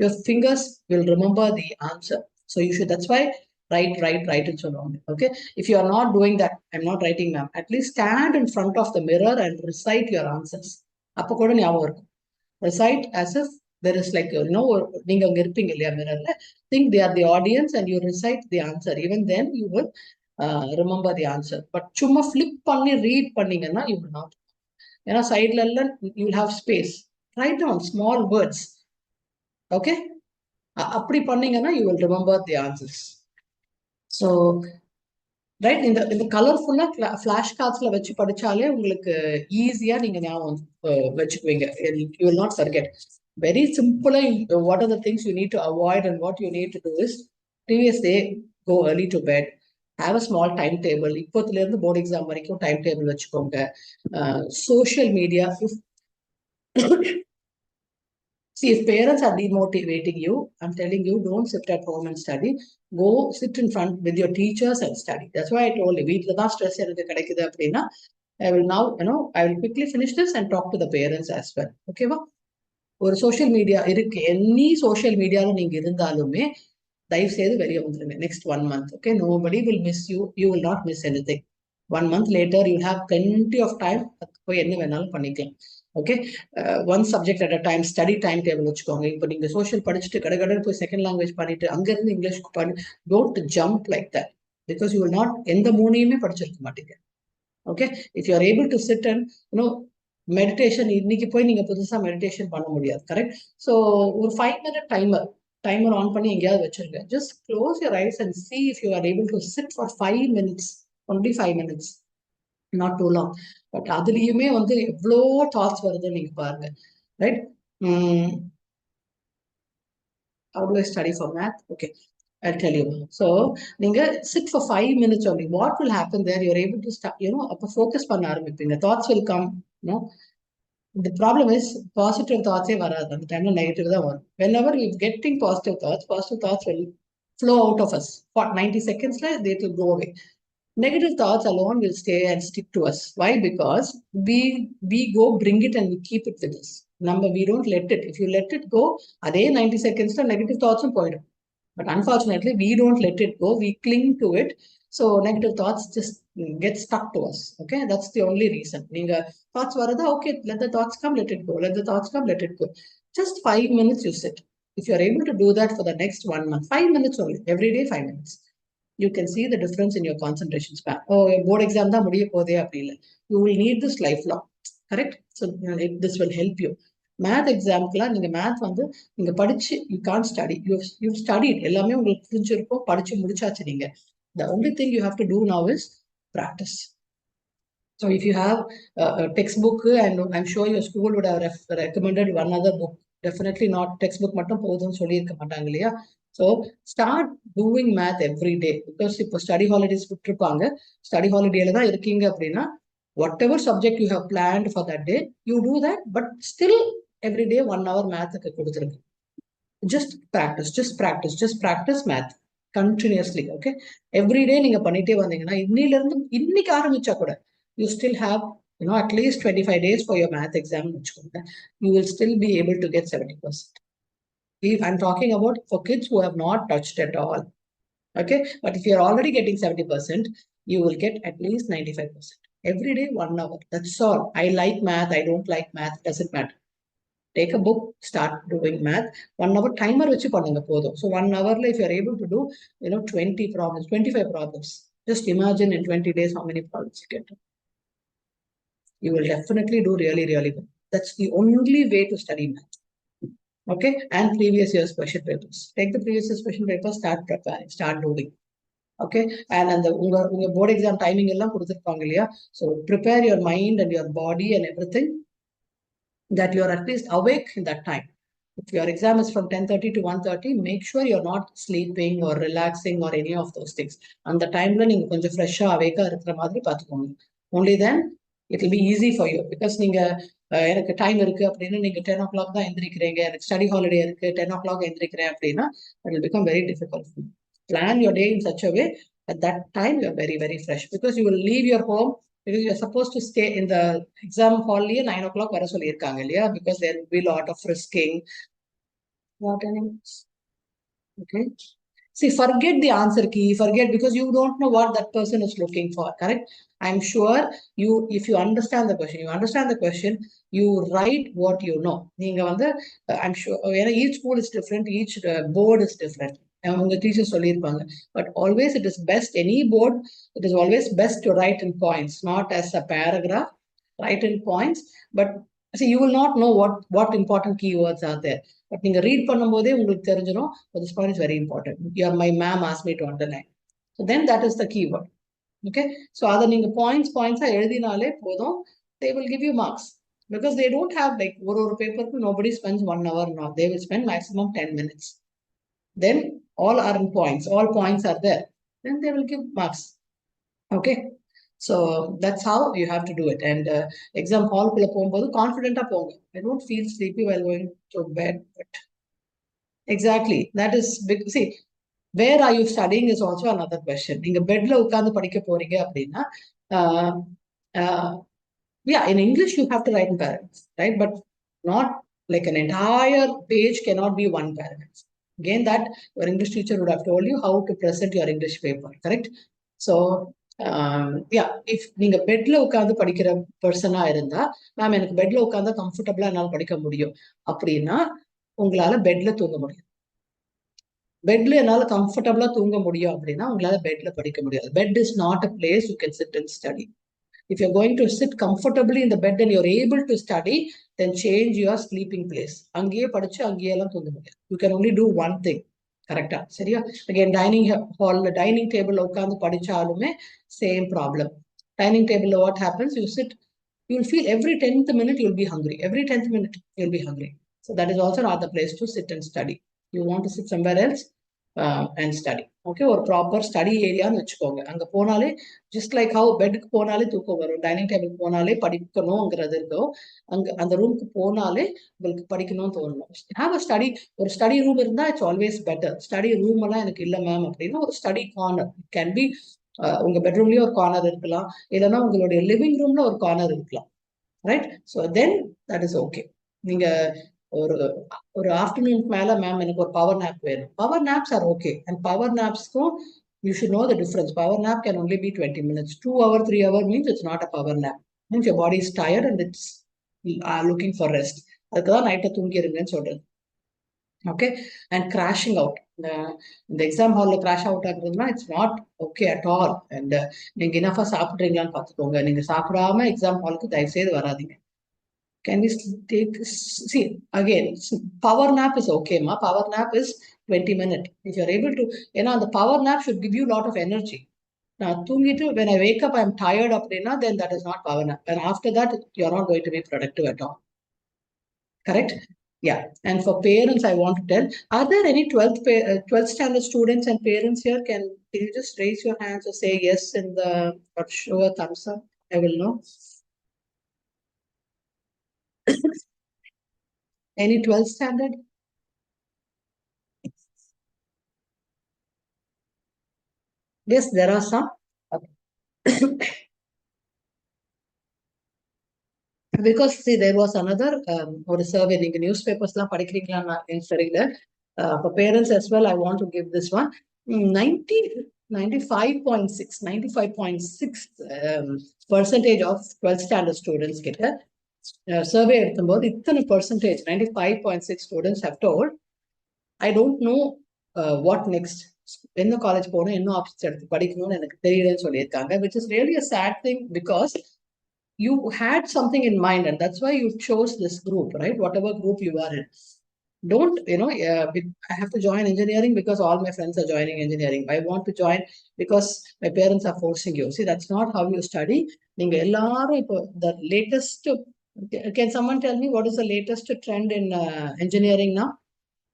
Your fingers will remember the answer. So you should, that's why write and so on. Okay, if you are not doing that, I'm not writing, ma'am, at least stand in front of the mirror and recite your answers. அப்ப கூட ஞாபகம் இருக்கும். Recite as if there is like, நீங்க அங்க இருப்பீங்க இல்லையா மிரர்ல, think they are the audience and you recite the answer. Even then you will remember the answer. But சும்மா flip பண்ணி read பண்ணீங்கன்னா you will not. ஏன்னா சைட்ல எல்லாம் you will have space. Write down small words. Okay, அப்படி பண்ணீங்கன்னா you will remember the answers. So right, இந்த கலர்ஃபுல்லா ஃபிளாஷ் கார்ட்ஸ்ல வச்சு படிச்சாலே உங்களுக்கு ஈஸியா நீங்க ஞாபகம் வச்சுக்குவீங்க. You will not forget. Very சிம்பிளா, what are the things you need to avoid and what you need to do is previous day go early to bed, have a small time table. இப்போத்துல இருந்து board exam வரைக்கும் time table வச்சுக்கோங்க. Social media, see, if parents are demotivating you, I'm telling you, don't sit at home and study. Go sit in front with your teachers and study. That's why I told you, வீட்ல தான் stress எனக்கு கிடைக்குது அப்படின்னா, I will now, I will quickly finish this and talk to the parents as well. ஓகேவா? ஒரு social media இருக்கு, any social மீடியால நீங்க இருந்தாலுமே தயவு செய்து வெளியே வந்துருங்க next 1 month. Okay, nobody will miss you. You will not miss anything. 1 month later, you have plenty of time. போய் என்ன வேணாலும் பண்ணிக்கலாம். Okay, one subject at a time, study time table வச்சுக்கோங்க. இப்போ நீங்க சோஷியல் படிச்சுட்டு கடகடன்னு போய் செகண்ட் லாங்குவேஜ் பண்ணிட்டு அங்கிருந்து இங்கிலீஷ் பண்ணி, don't jump like that, because you will not, எந்த மூணையுமே படிச்சிருக்க மாட்டீங்க. Okay, if you are able to sit and meditation, இன்னைக்கு போய் நீங்க புதுசா மெடிடேஷன் பண்ண முடியாது, கரெக்ட்? ஸோ ஒரு 5-minute டைமர் ஆன் பண்ணி எங்கேயாவது வச்சிருங்க. Just close your eyes and see if you are able to sit for 5 minutes, only 5 minutes, not too long. But அதுலயுமே வந்து எவ்வளோ தாட்ஸ் வருதுன்னு நீங்க பாருங்க, right? How do I study for math? Okay, I'll tell you. So, நீங்க sit for 5 minutes only. What will happen there? You're able to start, அப்ப focus பண்ண ஆரம்பிப்பீங்க. Thoughts will come, The problem is positive thoughts வராது அந்த டைம்ல, negative தான் வரும். Whenever you getting positive thoughts will flow out of us. For 90 seconds, they will go away. Negative thoughts alone will stay and stick to us. Why? Because we go bring it and we keep it with us. Number, we don't let it. If you let it go, அதே 90 seconds negative thoughts போயிடும். But unfortunately, we don't let it go. We cling to it. So negative thoughts just get stuck to us. Okay, that's the only reason. Ninga thoughts varada, okay, let the thoughts come, let it go. Let the thoughts come, let it go. Just 5 minutes you sit. If you are able to do that for the next 1 month, 5 minutes only, every day 5 minutes, you can see the difference in your concentration span. Oh, board exam da mudiya pode apdi. You will need this lifelong. Correct? So this will help you. Math எக்ஸாம்க்குலாம் நீங்க math வந்து நீங்க படிச்சு, you can't study, you studied, எல்லாமே உங்களுக்கு புரிஞ்சிருக்கும், படிச்சு முடிச்சாச்சு நீங்க. The only thing you have to do now is practice. So if you have a textbook, and I'm sure your school would have recommended one other book, definitely not textbook மட்டும் போதும்னு சொல்லியிருக்க மாட்டாங்க இல்லையா? So start doing math every day, because இப்போ study holidays விட்டுருப்பாங்க. Study ஹாலிடேல தான் இருக்கீங்க அப்படின்னா, whatever subject you have planned for that day, you do that, but still every day 1 hour mathக்கு கொடுத்துருங்க. just practice math continuously. Okay, every day நீங்க பண்ணிட்டே வந்தீங்கன்னா, இன்னில இருந்து இன்னைக்கு ஆரம்பிச்சா கூட you still have at least 25 days for your math exam. You will still be able to get 70%. I'm talking about for kids who have not touched at all. Okay, but if you're already getting 70%, you will get at least 95%. Every day 1 hour, that's all. I like math, I don't like math, doesn't matter. Take a book, start doing math. 1 hour timer வச்சு பண்ணுங்க போதும். So 1 hourல if you're able to do 20 problems, 25 problems, just imagine in 20 days how many problems you get. You will definitely do really, really well. That's the only way to study math. Okay, and previous year's question papers. Take the previous year's question papers, start preparing, start doing. Okay, and அந்த உங்க board exam timing எல்லாம் கொடுத்திருப்பாங்க இல்லையா? So prepare your mind and your body and everything, that you are at least awake in that time. If your exam is from 10:30 to 1:30, make sure you're not sleeping or relaxing or any of those things. And the time நீங்க கொஞ்சம் ஃப்ரெஷ்ஷா அவேக்கா இருக்கிற மாதிரி பார்த்துக்கோங்க. Only then it will be easy for you, because நீங்க எனக்கு time இருக்கு அப்படின்னு நீங்க 10 o'clock தான் எந்திரிக்கிறீங்க, எனக்கு ஸ்டடி ஹாலிடே இருக்கு 10 o'clock எந்திரிக்கிறேன் அப்படின்னா, it will become very difficult. Plan your day in such a way at that time you are very, very fresh, because you will leave your home, because you are supposed to stay in the exam hall 9 o'clock வர சொல்லியிருக்காங்க இல்லையா? Because there will be a lot of frisking. What animals? Okay, See, forget the answer key, forget, because you don't know what that person is looking for, correct? I'm sure if you understand the question, you write what you know. I'm sure, each school is different, each board is different. The teachers but always it is best, any board, it is always best to write in points, not as a paragraph, write in points. But see, you will not know what important keywords are there. But நீங்க read பண்ணும்போதே உங்களுக்கு தெரிஞ்சிடும், this point is very important. My ma'am asked me to underline. So then that is the keyword. Okay. So அதை நீங்க points எழுதினாலே போதும், they will give you marks. Because they don't have like ஒரு paper nobody spends 1 hour now. They will spend maximum 10 minutes. Then all are in points. All points are there. Then they will give marks. Okay. So that's how you have to do it. And exam hall குள்ள போகும்போது confident போங்க. I don't feel sleepy while going to bed. But exactly, that is big. See, where are you studying is also another question. நீங்க பெட்ல உட்கார்ந்து படிக்க போறீங்க அப்படின்னா, yeah, in English you have to write in paragraphs, right? But not like an entire page cannot be one paragraph. Again, that your English teacher would have told you how to present your English paper, correct? So, yeah, if நீங்க பெட்ல உட்கார்ந்து படிக்கிற பர்சனா இருந்தா, ma'am எனக்கு பெட்ல உட்கார்ந்தா கம்ஃபர்டபுளா என்னால படிக்க முடியும் அப்படின்னா, உங்களால பெட்ல தூங்க முடியும். பெட்ல என்னால கம்ஃபர்டபுளா தூங்க முடியும் அப்படின்னா உங்களால பெட்ல படிக்க முடியாது. Bed is not a place you can sit and study. If you're going to sit comfortably in the bed and you're able to study, then change your sleeping place. அங்கேயே படிச்சு அங்கேயே எல்லாம் தூங்க முடியாது. You can only do one thing. கரெக்டா? சரியா? Again, dining hall, dining table உட்கார்ந்து படிச்சாலுமே same problem. Dining table, what happens? You sit, you'll feel every 10th minute you'll be hungry. Every 10th minute you'll be hungry. So that is also not the place to sit and study. You want to sit somewhere else and study. Okay, ஒரு proper study ஏரியான்னு வச்சுக்கோங்க. அங்க போனாலே just like how பெட்டுக்கு போனாலே தூக்கம் வரும், dining table போனாலே படிக்கணுங்கிறது இருக்கும், அங்க அந்த ரூமுக்கு போனாலே உங்களுக்கு படிக்கணும்னு தோணணும். ஹேவ் அ ஸ்டடி, ஒரு ஸ்டடி ரூம் இருந்தா it's always better. Study room எல்லாம் எனக்கு இல்லை மேம் அப்படின்னா ஒரு study corner it can be. உங்க பெட்ரூம்லயே ஒரு கார்னர் இருக்கலாம், இல்லைன்னா உங்களுடைய லிவிங் ரூம்ல ஒரு கார்னர் இருக்கலாம், right? So then that is okay. நீங்க ஒரு ஆஃப்டர்நூனுக்கு மேல மேம் எனக்கு ஒரு பவர் நேப் வேணும். Power naps are okay. And power நேப்ஸ்க்கும் you should know the difference. Power nap can only be 20 minutes. 2 hour, 3 hour means it's not a power nap. Means your body is tired and it's looking for rest. அதுக்கு தான் நைட்டை தூங்கிருங்கன்னு சொல்றது. Okay. And crashing out, இந்த exam ஹாலில் crash out ஆகுறதுனா it's not okay at all. And நீங்க இனஃபா சாப்பிட்றீங்களான்னு பார்த்துக்கோங்க. நீங்க சாப்பிடாம எக்ஸாம் ஹாலுக்கு தயவுசெய்து வராதிங்க. Can we take, see, again, power nap is okay, ma. Power nap is 20 minutes. If you're able to, the power nap should give you a lot of energy. Now, when I wake up, I'm tired of dinner, then that is not power nap. And after that, you're not going to be productive at all. Correct? Yeah. And for parents, I want to tell, are there any 12th standard students and parents here? Can you just raise your hands or say yes or show a thumbs up? I will know. Any 12th standard? Yes, there are some. Because see, there was another or survey, நீங்க newspapers எல்லாம் படிக்கிறீங்களா எனக்கு தெரியல. For parents as well, I want to give this one. 95.6 percentage of 12th standard students கிட்ட survey எடுக்கும்போது இத்தனை percentage, 95.6 students have told, I don't know what next. என்ன college போகணும், என்ன ஆப்ஷன்ஸ் எடுத்து படிக்கணும்னு எனக்கு தெரியலன்னு சொல்லியிருக்காங்க. Which is really a sad thing because you had something in mind and that's why you chose this group, right? Whatever group you are in. Don't, I have to join engineering because all my friends are joining engineering. I want to join because my parents are forcing you. See, that's not how you study. நீங்க எல்லாரும் இப்போ the latest, can someone tell me what is the latest trend in engineering now?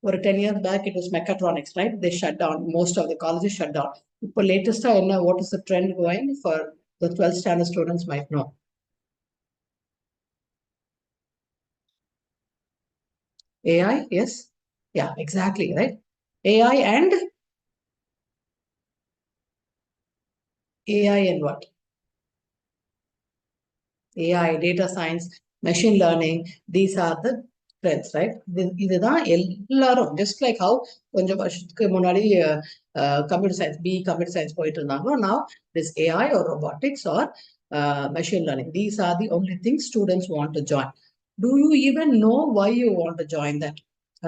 For 10 years back, it was mechatronics, right? They shut down. Most of the colleges shut down. For latest, what is the trend going for the 12th standard students might know. AI, yes. Yeah, exactly, right? AI and what? AI, data science, machine learning. These are the friends, right? இதுதான் எல்லாரும் just like how கொஞ்சம் வருஷத்துக்கு முன்னாடி computer science, B computer science போயிட்டு இருந்தாங்களோ, now this AI or robotics or machine learning. These are the only things students want to join. Do you even know why you want to join that?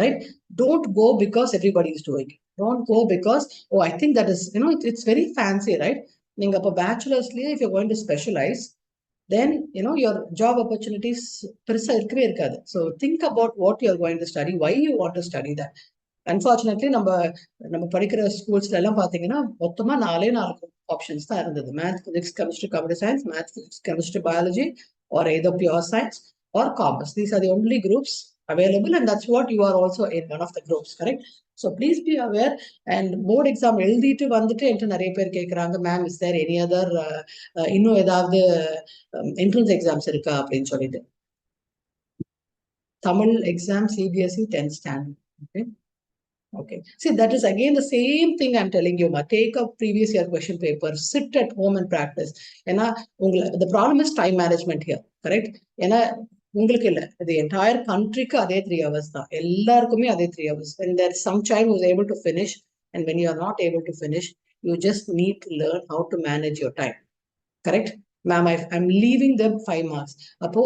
Right? Don't go because everybody is doing it. Don't go because, oh, I think that is, it's very fancy, right? நீங்க அப்போ பேச்சுலர்ஸ்லயே if you're going to specialize, then your job opportunities பெருசா இருக்கவே இருக்காது. So think about what you're going to study, why you want to study that. Unfortunately நம்ம படிக்கிற ஸ்கூல்ஸ்ல எல்லாம் பாத்தீங்கன்னா மொத்தமா 4 ஆப்ஷன்ஸ் தான் இருந்தது. Maths, physics, chemistry, computer science, maths, physics, chemistry, biology, or either pure science or commerce. These are the only groups available, and that's what you are also in one of the groups, correct? So please be aware. And board exam எழுதிட்டு வந்துட்டு என்கிட்ட நிறைய பேர் கேட்குறாங்க, ma'am is there any other இன்னும் ஏதாவது entrance exams இருக்கா அப்படின்னு சொல்லிட்டு. Tamil exam CBSE 10th standard. Okay. Okay. See, that is again the same thing I'm telling you, ma. Take a previous year question paper, sit at home and practice. The problem is time management here, correct? உங்களுக்கு இல்ல, the entire countryக்கு அதே 3 hours தான், எல்லாருக்குமே அதே 3 hours. When there's some child who's able to finish and when you are not able to finish, you just need to learn how to manage your time, correct? Ma'am I'm leaving them 5 marks. அப்போ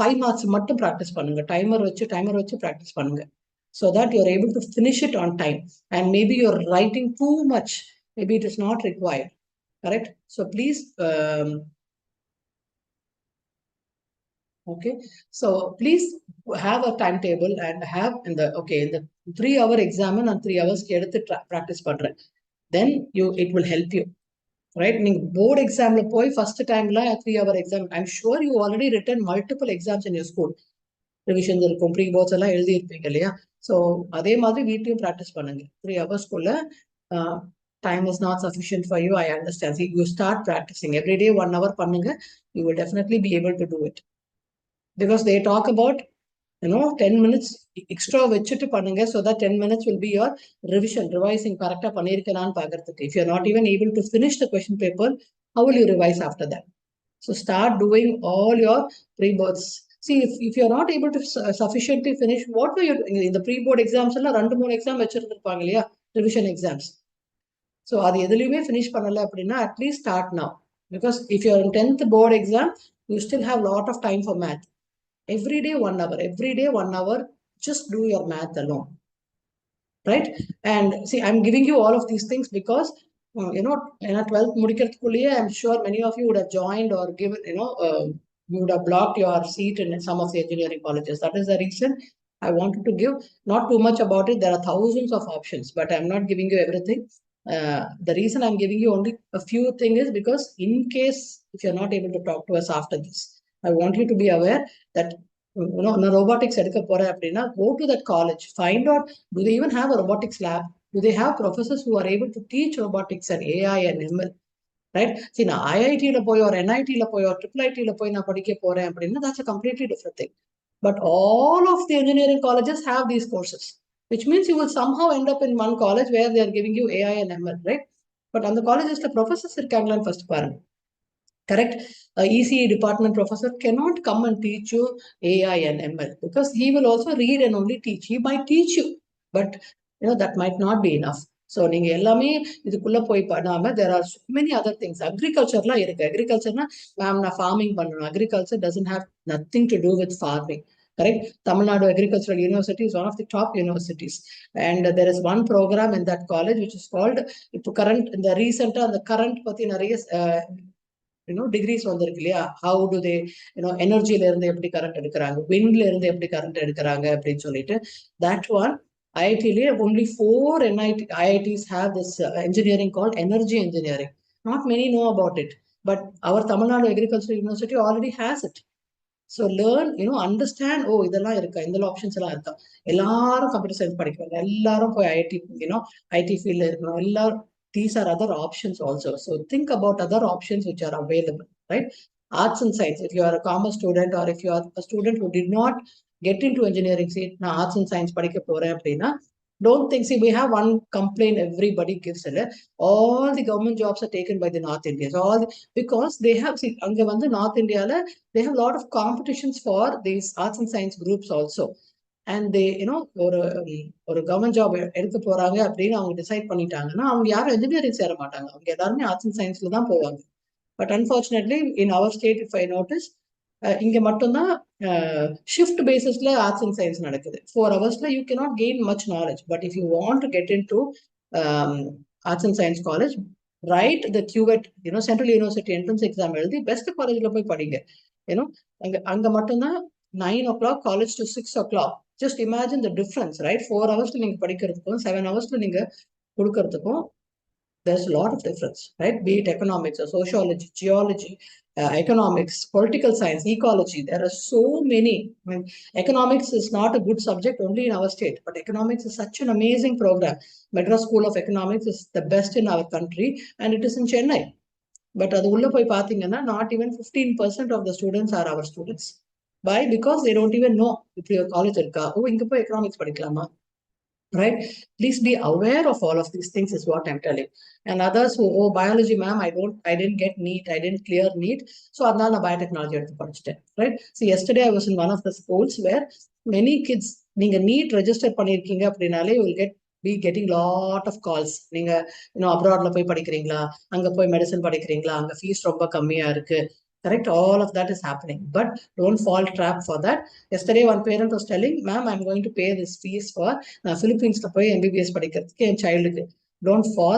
5 marks மட்டும் practice பண்ணுங்க, timer வச்சு practice பண்ணுங்க, so that you're able to finish it on time. And maybe you're writing too much, maybe it is not required, correct? So please, okay, so please have a timetable and have in the 3-hour exam and 3 hours எடுத்து practice பண்றேன், then it will help you, right? Board exam first time 3-hour exam, I'm sure you already written multiple exams in your school. Revisions இருக்கும், pre ports எல்லாம் எழுதி இருப்பீங்க இல்லையா? So அதே மாதிரி வீட்டையும் ப்ராக்டிஸ் பண்ணுங்க. 3 hours time is not sufficient for you, I understand. You start practising every day 1 hour பண்ணுங்க, you will definitely be able to do it. Because they talk about 10 minutes extra வச்சுட்டு பண்ணுங்க, so that 10 minutes will be your revision, revising கரெக்டாக பண்ணியிருக்கலான்னு பார்க்கறதுக்கு. If you are not even able to finish the question paper, how will you revise after that? So start doing all your pre-boards. See, if you're not able to sufficiently finish, what were you doing in the pre-board exams? 2-3 exam வச்சிருந்திருப்பாங்க இல்லையா, revision exams. So அது எதுலையுமே finish பண்ணல அப்படின்னா at least start now. Because if you're in 10th board exam, you still have a lot of time for math. Every day 1 hour, just do your math alone. Right? And see, I'm giving you all of these things because in a 12th முடிக்கிறதுக்குள்ளேயே I'm sure many of you would have joined or given, you would have blocked your seat in some of the engineering colleges. That is the reason I wanted to give not too much about it. There are thousands of options, but I'm not giving you everything. The reason I'm giving you only a few things is because in case if you're not able to talk to us after this, I want you to be aware that robotics எடுக்க போறேன் அப்படின்னா, go to that college, find out, do they even have a robotics lab? Do they have professors who are able to teach robotics and AI and ML? Right? See, நான் IIT-ல போய் or NIT-ல போய் or IIIT-ல போய் நான் படிக்க போறேன் அப்படின்னா, that's a completely different thing. But all of the engineering colleges have these courses, which means you will somehow end up in one college where they are giving you AI and ML, right? But on the colleges, the professors இருக்காங்களான்னு first பாருங்க. Correct? ECE department professor cannot come and teach you AI and ML because he will also read and only teach. He might teach you, but that might not be enough. So நீங்க எல்லாமே இதுக்குள்ள போய் பண்ணாம, there are so many other things. அக்ரிகல்ச்சர்லாம் இருக்கு. அக்ரிகல்ச்சர்னா ma'am நான் farming பண்ணணும். Agriculture doesn't have nothing to do with farming. Correct? Tamil Nadu Agricultural University is one of the top universities, and there is one program in that college which is called in the recent and the current பத்தி நிறைய decrease வந்திருக்கு இல்லையா? How to தே எனர்ஜில இருந்து எப்படி current எடுக்கிறாங்க, விண்ட்ல இருந்து எப்படி current எடுக்கிறாங்க அப்படின்னு சொல்லிட்டு, that one IIT-லயே only 4 IITs have this engineering called energy engineering. Not many know about it, but our Tamil Nadu Agricultural University already has it. So learn, understand, இதெல்லாம் இருக்கா, இந்த ஆப்ஷன்ஸ் எல்லாம் இருக்கா. எல்லாரும் கம்ப்யூட்டர் சயின்ஸ் படிக்கிறாங்க, எல்லாரும் போய் ஐடி ஐடி ஃபீல்ட்ல இருக்கணும், எல்லாரும். These are other options also. So think about other options which are available, right? Arts and science, if you are a commerce student or if you are a student who did not get into engineering, say நான் arts and science படிக்க போறேன் அப்படின்னா, don't think, see, we have one complaint everybody gives, all the government jobs are taken by the North Indians, because they have, see, அங்க வந்து North India they have a lot of competitions for these arts and science groups also. and they ஒரு government job எடுக்க போறாங்க அப்படின்னு அவங்க decide பண்ணிட்டாங்கன்னா அவங்க யாரும் இன்ஜினியரிங் சேர மாட்டாங்க, அவங்க எல்லாருமே ஆர்ட்ஸ் அண்ட் சயின்ஸ்ல தான் போவாங்க. But unfortunately in our state if I notice இங்க மட்டும்தான் ஷிஃப்ட் பேசிஸ்ல ஆர்ட்ஸ் அண்ட் சயின்ஸ் நடக்குது. 4 ஹவர்ஸ்ல you cannot gain much knowledge. But if you want to get into arts and science college, write the CUET central university entrance exam எழுதி best காலேஜ்ல போய் படிங்க. அங்க அங்க மட்டும்தான் 9 o'clock college to 6 o'clock. Just imagine the difference, right? 4 ஹவர்ஸ்ல நீங்க படிக்கிறதுக்கும் 7 ஹவர்ஸ்ல நீங்க கொடுக்கறதுக்கும் there's a lot of difference, right? Be it economics or sociology, geology, economics, political science, ecology. There are so many. I mean, economics is not a good subject only in our state, but economics is such an amazing program. Madras School of Economics is the best in our country, and it is in Chennai. But அது உள்ள போய் பாத்தீங்கன்னா not even 15% of the students are our students. Why? Because they don't even know இப்படி ஒரு college இருக்கா, ஓ இங்க போய் economics படிக்கலாமா, right? Please be aware of all of these things is what I'm telling. And others who, oh, biology ma'am, I didn't get NEET, I didn't clear NEET, so adnala na biotechnology eduthu padichitten, right? See, yesterday I was in one of the schools where many kids, neenga NEET register pannirkeenga appadinale you will be getting lot of calls. Neenga abroad la poi padikringla, anga poi medicine padikringla, anga fees romba kammiya irukku. Correct? All of that is happening, but don't fall trap for that. Yesterday, one parent was telling, ma'am, I'm going to pay this fees for Philippines to pay MBBS படிக்கிறதுக்கு என் சைல்டுக்கு. Don't fall.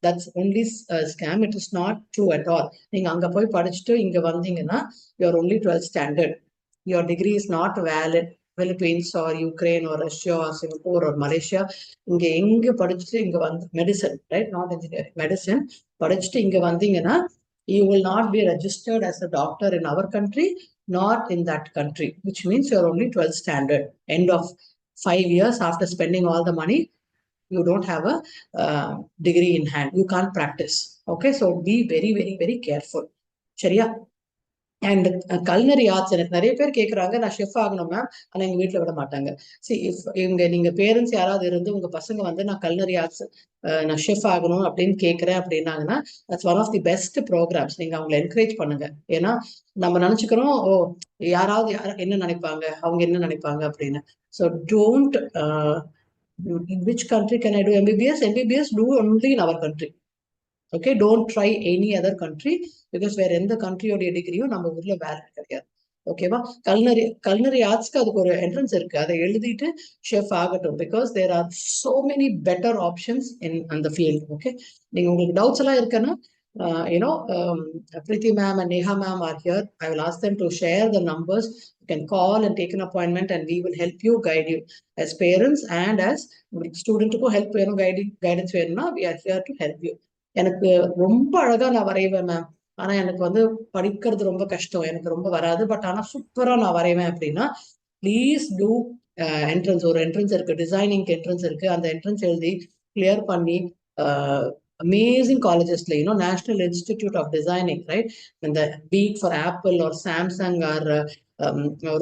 That's only a scam. It is not true at all. நீங்க அங்க போய் படிச்சுட்டு இங்க வந்தீங்கன்னா you're only 12th standard. Your degree is not valid. Philippines or Ukraine or Russia or Singapore or Malaysia, இங்க எங்க படிச்சுட்டு இங்க வந்து medicine, right? Not engineering, medicine படிச்சுட்டு இங்க வந்தீங்கன்னா you will not be registered as a doctor in our country, not in that country, which means you're only 12th standard. End of 5 years after spending all the money, you don't have a degree in hand. You can't practice. Okay, so be very, very, very careful. Sharia? And culinary arts எனக்கு நிறைய பேர் கேட்குறாங்க, நான் chef ஆகணும் ma'am, ஆனால் எங்கள் வீட்டில் விட மாட்டாங்க. சி, இஃப் இவங்க நீங்கள் பேரண்ட்ஸ் யாராவது இருந்து உங்கள் பசங்க வந்து நான் கல்னரி ஆர்ட்ஸ் நான் ஷெஃப் ஆகணும் அப்படின்னு கேட்குறேன் அப்படின்னாங்கன்னா that's one of the best programmes. நீங்கள் அவங்களை என்கரேஜ் பண்ணுங்க. ஏன்னா நம்ம நினச்சிக்கிறோம், ஓ யாராவது என்ன நினைப்பாங்க, அவங்க என்ன நினைப்பாங்க அப்படின்னு. So don't in which country can I do MBBS? MBBS do only in our country. Okay, don't try any other country because வேற எந்த கண்ட்ரியோடைய டிகிரியும் நம்ம ஊர்ல வேலிட் கிடையாது. ஓகேவா? கல்னரி ஆர்ட்ஸ்க்கு அதுக்கு ஒரு என்ட்ரன்ஸ் இருக்கு, அதை எழுதிட்டு ஷெஃப் ஆகட்டும். Because there are so many better options in அந்த ஃபீல்ட். ஓகே, நீங்க உங்களுக்கு டவுட்ஸ் எல்லாம் இருக்குன்னா Preeti ma'am and Neha ma'am are here. I will ask them to share the numbers. You can call and take an appointment and we will help you, guide you as parents and as student to help guidance வேணும்னா we are here to help you. எனக்கு ரொம்ப அழகா நான் வரைவேன் ma'am, ஆனா எனக்கு வந்து படிக்கிறது ரொம்ப கஷ்டம், எனக்கு ரொம்ப வராது, பட் ஆனா சூப்பரா நான் வரைவேன் அப்படின்னா ப்ளீஸ் டூ என்ட்ரன்ஸ். ஒரு என்ட்ரன்ஸ் இருக்கு, டிசைனிங்க்கு என்ட்ரன்ஸ் இருக்கு. அந்த என்ட்ரன்ஸ் எழுதி கிளியர் பண்ணி amazing colleges like National Institute of Designing, right? And the be it for Apple or Samsung or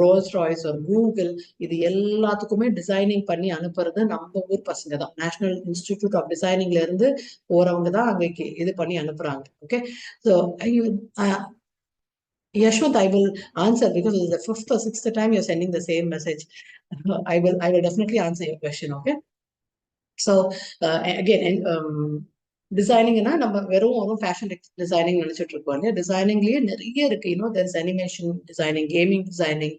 Rolls Royce or Google, இது எல்லாத்துக்குமே டிசைனிங் பண்ணி அனுப்புறது நம்ம ஊர் பசங்க தான். நேஷனல் இன்ஸ்டிடியூட் ஆஃப் டிசைனிங்ல இருந்து போறவங்க தான் அங்க இது பண்ணி அனுப்புறாங்க. Okay, so Yashwant, I will answer because this is the 5th or 6th time you're sending the same message. I will definitely answer your question. Okay, so again, டிசைனிங்னா நம்ம வெறும் fashion designing நினைச்சிட்டு இருக்கோம் இல்லையா? டிசைனிங்லயே நிறைய இருக்கு. there's animation designing, gaming designing,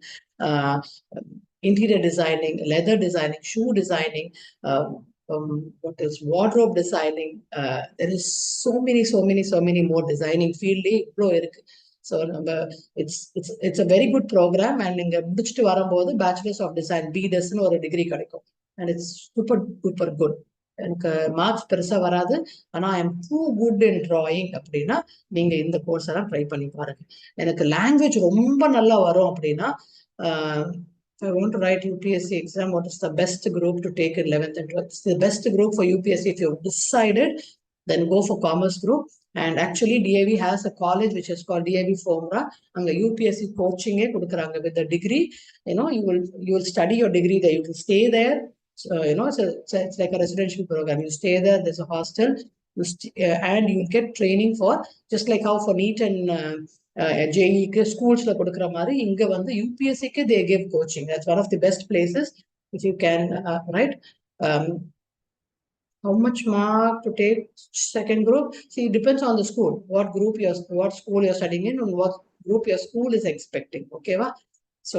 interior designing, leather designing, shoe designing, what is wardrobe designing. There is so many more designing field இவ்வளோ இருக்கு. So நம்ம it's a very good programme. And நீங்க முடிச்சுட்டு வரும்போது பேச்சுலர்ஸ் ஆஃப் டிசைன் பிடெஸ்ன்னு ஒரு degree கிடைக்கும். And it's super good. எனக்கு marks பெருசா வராது, ஆனா I am too good in drawing அப்படின்னா நீங்க இந்த கோர்ஸ் எல்லாம் ட்ரை பண்ணி பாருங்க. எனக்கு லாங்குவேஜ் ரொம்ப நல்லா வரும் அப்படின்னா I want to write UPSC exam, what is the best group to take in 11th and 12th? The best group for UPSC, if you've decided, then go for commerce group. And actually DAV has a college which is called DAV Formra. Anga UPSC coaching kudukranga with the degree. You will study your degree there. You can stay there. So, it's like a residential program. You stay there, there's a hostel, and you get training for, just like how for NEET and JEE schools la kodukra mari, inga vandu UPSC they give coaching. That's one of the best places. if you can, right? How much mark to take second group? See, it depends on the school. What school you're studying in, and what group your school is expecting. Okay, va? So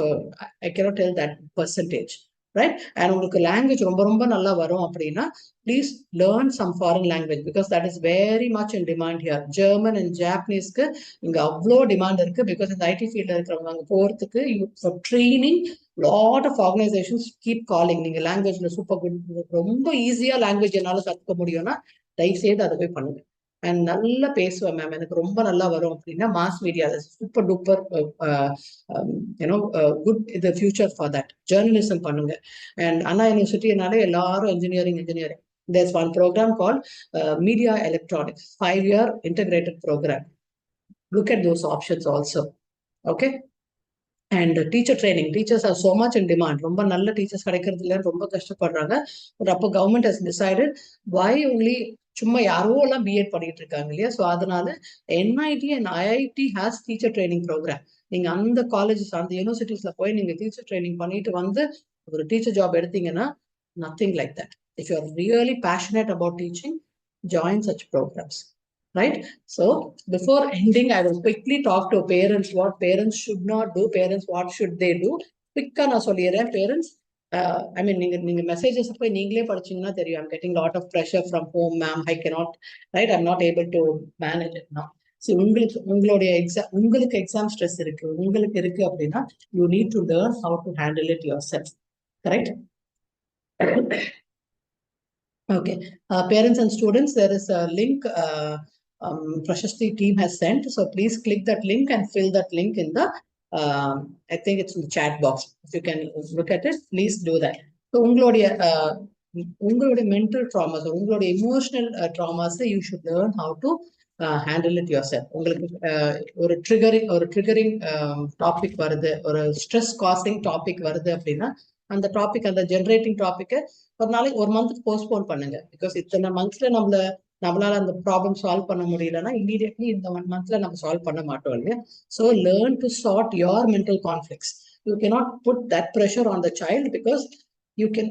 I cannot tell that percentage, right? And உங்களுக்கு language ரொம்ப ரொம்ப நல்லா வரும் அப்படின்னா, please learn some foreign language because that is very much in demand here. German and Japaneseக்கு இங்க அவ்வளோ demand இருக்கு because இந்த IT field இருக்கிறவங்க அங்க போறதுக்கு for training lot of organizations keep calling. நீங்க லாங்குவேஜ்ல சூப்பர் குட், ரொம்ப ஈஸியா லாங்குவேஜ் என்னால கத்துக்க முடியும்னா தயவு செய்து அதை போய் பண்ணுங்க. அண்ட் நல்லா பேசுவேன் மேம், எனக்கு ரொம்ப நல்லா வரும் அப்படின்னா mass media super duper you know good இது ஃபியூச்சர் ஃபார் தட். ஜேர்னலிசம் பண்ணுங்க. அண்ட் அண்ணா யூனிவர்சிட்டினாலே எல்லாரும் engineering. There's one program called Media Electronics, 5-year integrated program. Look at those options also. Okay. And teacher training. Teachers are so much in demand. ரொம்ப நல்ல teachers கிடைக்கிறது இல்லைன்னு ரொம்ப கஷ்டப்படுறாங்க. But அப்போ government has decided why only சும்மா யாரோ எல்லாம் பிஎட் பண்ணிட்டு இருக்காங்க இல்லையா? ஸோ அதனால NIT and IIT has teacher training programme. நீங்க அந்த காலேஜஸ் அந்த யூனிவர்சிட்டிஸ்ல போய் நீங்க டீச்சர் ட்ரைனிங் பண்ணிட்டு வந்து ஒரு டீச்சர் ஜாப் எடுத்தீங்கன்னா nothing like that. If you are really passionate about teaching, join such programs. Right? So before ending, I will quickly talk to parents what parents should not do, parents what should they do. Quick நான் சொல்லிடுறேன். Parents, I mean, நீங்க messages போய் நீங்களே படிச்சீங்கன்னா தெரியும். I'm getting lot of pressure from home, ma'am. I cannot, right? I'm not able to manage it now. See, உங்களுக்கு exam stress இருக்கு, உங்களுக்கு இருக்கு அப்படின்னா you need to learn how to handle it yourself. Correct? Okay, parents and students, there is a link Prashasti team has sent. So please click that link and fill that link in the, I think it's in the chat box. If you can look at it, please do that. So உங்களுடைய mental traumas, உங்களுடைய emotional traumas, you should learn how to handle it yourself. உங்களுக்கு ஒரு triggering topic வருது, ஒரு stress causing topic வருது அப்படின்னா அந்த topic, அந்த ஜென்ரேட்டிங் டாபிக்கை ஒரு நாளைக்கு ஒரு மந்த்துக்கு போஸ்ட்போன் பண்ணுங்க. பிகாஸ் இத்தனை மந்த்ஸ்ல நம்மளால அந்த ப்ராப்ளம் சால்வ் பண்ண முடியலன்னா இமீடியட்லி இந்த 1 monthல நம்ம சால்வ் பண்ண மாட்டோம் இல்லையா? So learn to sort your mental conflicts. You cannot put that pressure on the child because you can,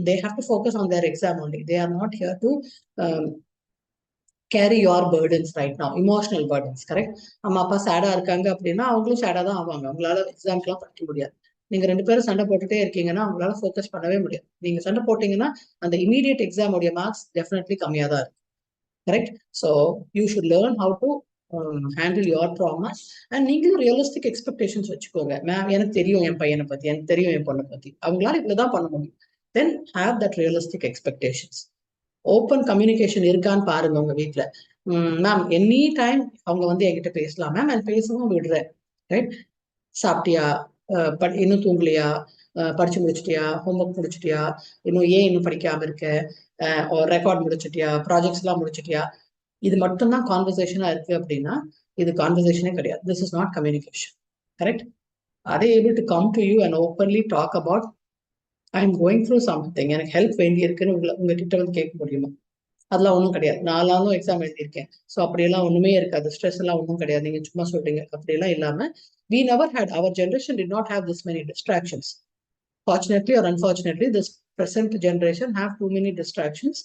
they have to focus on their exam only. They are not here to carry your burdens right now, emotional burdens. Correct? அம்மா அப்பா சேடா இருக்காங்க அப்படின்னா அவங்களும் சேடா தான் ஆவாங்க. அவங்களால எக்ஸாம்க்குலாம் படிக்க முடியாது. நீங்க 2 பேரும் சண்டை போட்டுட்டே இருக்கீங்கன்னா அவங்களால ஃபோக்கஸ் பண்ணவே முடியாது. நீங்க சண்டை போட்டீங்கன்னா அந்த இமீடியட் எக்ஸாம் உடைய மார்க்ஸ் டெஃபினெட்லி கம்மியா தான் இருக்கும். Correct? So you should learn how to handle your dramas. And நீங்களும் ரியலிஸ்டிக் எக்ஸ்பெக்டேஷன்ஸ் வச்சுக்கோங்க. மேம், எனக்கு தெரியும் என் பையனை பத்தி, எனக்கு தெரியும் என் பொண்ணை பத்தி, அவங்களால இவ்வளவுதான் பண்ண முடியும். Then have that realistic expectations. Open communication இருக்கான்னு பாருங்க உங்க வீட்டுல. மேம், எனி டைம் அவங்க வந்து என்கிட்ட பேசலாம் மேம், நான் பேசவும் விடுறேன். ரைட்? சாப்பிட்டியா, இன்னும் தூங்கலையா, படிச்சு முடிச்சிட்டியா, ஹோம்ஒர்க் முடிச்சிட்டியா, இன்னும் படிக்காம இருக்க, ரெக்கார்ட் முடிச்சிட்டியா, ப்ராஜெக்ட்ஸ் எல்லாம் முடிச்சிட்டியா, இது மட்டும்தான் கான்வர்சேஷனா இருக்கு அப்படின்னா இது கான்வர்சேஷனே கிடையாது. This is not communication. Correct? Are they able to come to you and openly talk about I am going through something, எனக்கு ஹெல்ப் வேண்டி இருக்குன்னு உங்ககிட்ட வந்து கேட்க முடியுமா? அதெல்லாம் ஒன்றும் கிடையாது. நானும் எக்ஸாம் எழுதியிருக்கேன், ஸோ அப்படியெல்லாம் ஒண்ணுமே இருக்காது. ஸ்ட்ரெஸ் எல்லாம் ஒன்றும் கிடையாது, நீங்க சும்மா சொல்றீங்க அப்படியெல்லாம் இல்லாம, we never had, our generation did not have this many distractions. Fortunately or unfortunately, this present generation have too many distractions.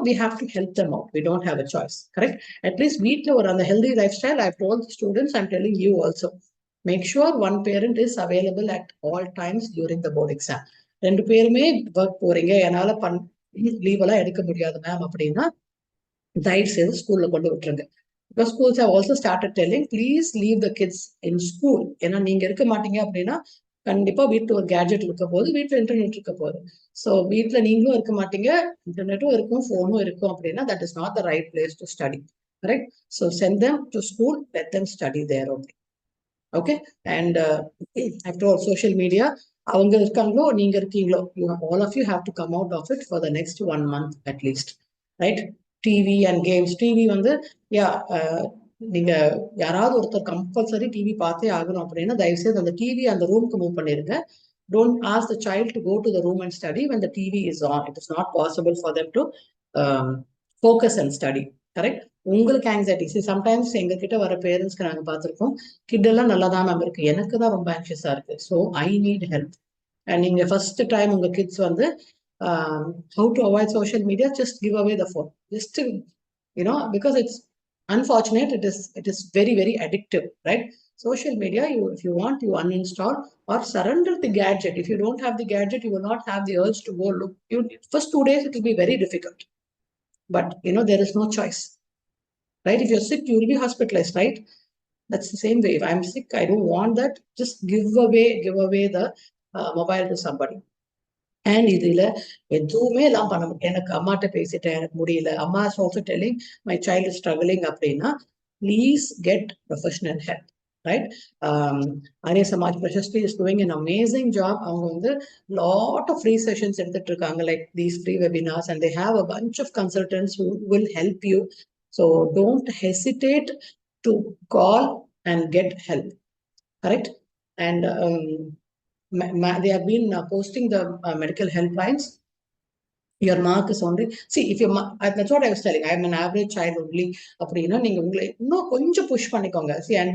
We have to help them out. We don't have a choice. Correct? At least வீட்ல ஒரு அந்த healthy lifestyle, I've told the students, I'm telling you also. Make sure one parent is available at all times during the board exam. 2 பேருமே work போறீங்க, என்னால leave எல்லாம் எடுக்க முடியாது ma'am அப்படின்னா தயவு செய்து ஸ்கூல்ல கொண்டு விட்டுருங்க. Because schools have also started telling, please leave the kids in school. ஏன்னா நீங்க இருக்க மாட்டீங்க அப்படின்னா கண்டிப்பா வீட்டுல ஒரு கேஜெட் இருக்க போது, வீட்டுல இன்டர்நெட் இருக்க போது. ஸோ வீட்டுல நீங்களும் இருக்க மாட்டீங்க, இன்டர்நெட்டும் இருக்கும், போனும் இருக்கும் அப்படின்னா that is not the right place to study. Correct? So send them to school, let them study there only. Okay? And after all, social media, அவங்க இருக்காங்களோ நீங்க இருக்கீங்களோ, all of you have to come out of it for the next 1 month at least. Right? TV and games. TV வந்து நீங்க யாராவது ஒருத்தர் compulsory TV பார்த்தே ஆகணும் அப்படின்னா தயவுசெய்து அந்த டிவி அந்த ரூமுக்கு மூவ் பண்ணிருங்க. Don't ask the child to go to the room and study when the TV is on. It is not possible for them to focus and study. Correct? உங்களுக்கு anxiety, sometimes எங்க கிட்ட வர பேரண்ட்ஸ்க்கு நாங்க பார்த்திருக்கோம், கிட் எல்லாம் நல்லா தான் மேம் இருக்கு, எனக்கு தான் ரொம்ப ஆங்ஷியஸா இருக்கு, so I need help. and in the first time உங்க kids வந்து how to avoid social media, just give away the phone, just to, because it's unfortunate, it is very very addictive, right? Social media, if you want, you uninstall or surrender the gadget. If you don't have the gadget, you will not have the urge to go look. First 2 days it will be very difficult, but there is no choice, right? If you're sick, you will be hospitalized, right? That's the same way. If I'm sick, I don't want that. Just give away the mobile to somebody. And இதுல எதுவுமே எல்லாம் பண்ண முடியும். எனக்கு அம்மாட்ட பேசிட்டேன், எனக்கு முடியல, அம்மா is also telling my child is struggling அப்படின்னா, please get professional help, right? Arya Samaj Prashasti is doing an amazing job. அவங்க வந்து lot of free sessions எடுத்துட்டு இருக்காங்க, like these free webinars, and they have a bunch of consultants who will help you. So don't hesitate to call and get help, correct? And they have been posting the medical helplines. Your mark is only, see, if your that's what I was telling, I'm an average child only அப்படின்னா நீங்க உங்களை இன்னும் கொஞ்சம் push பண்ணிக்கோங்க. See, and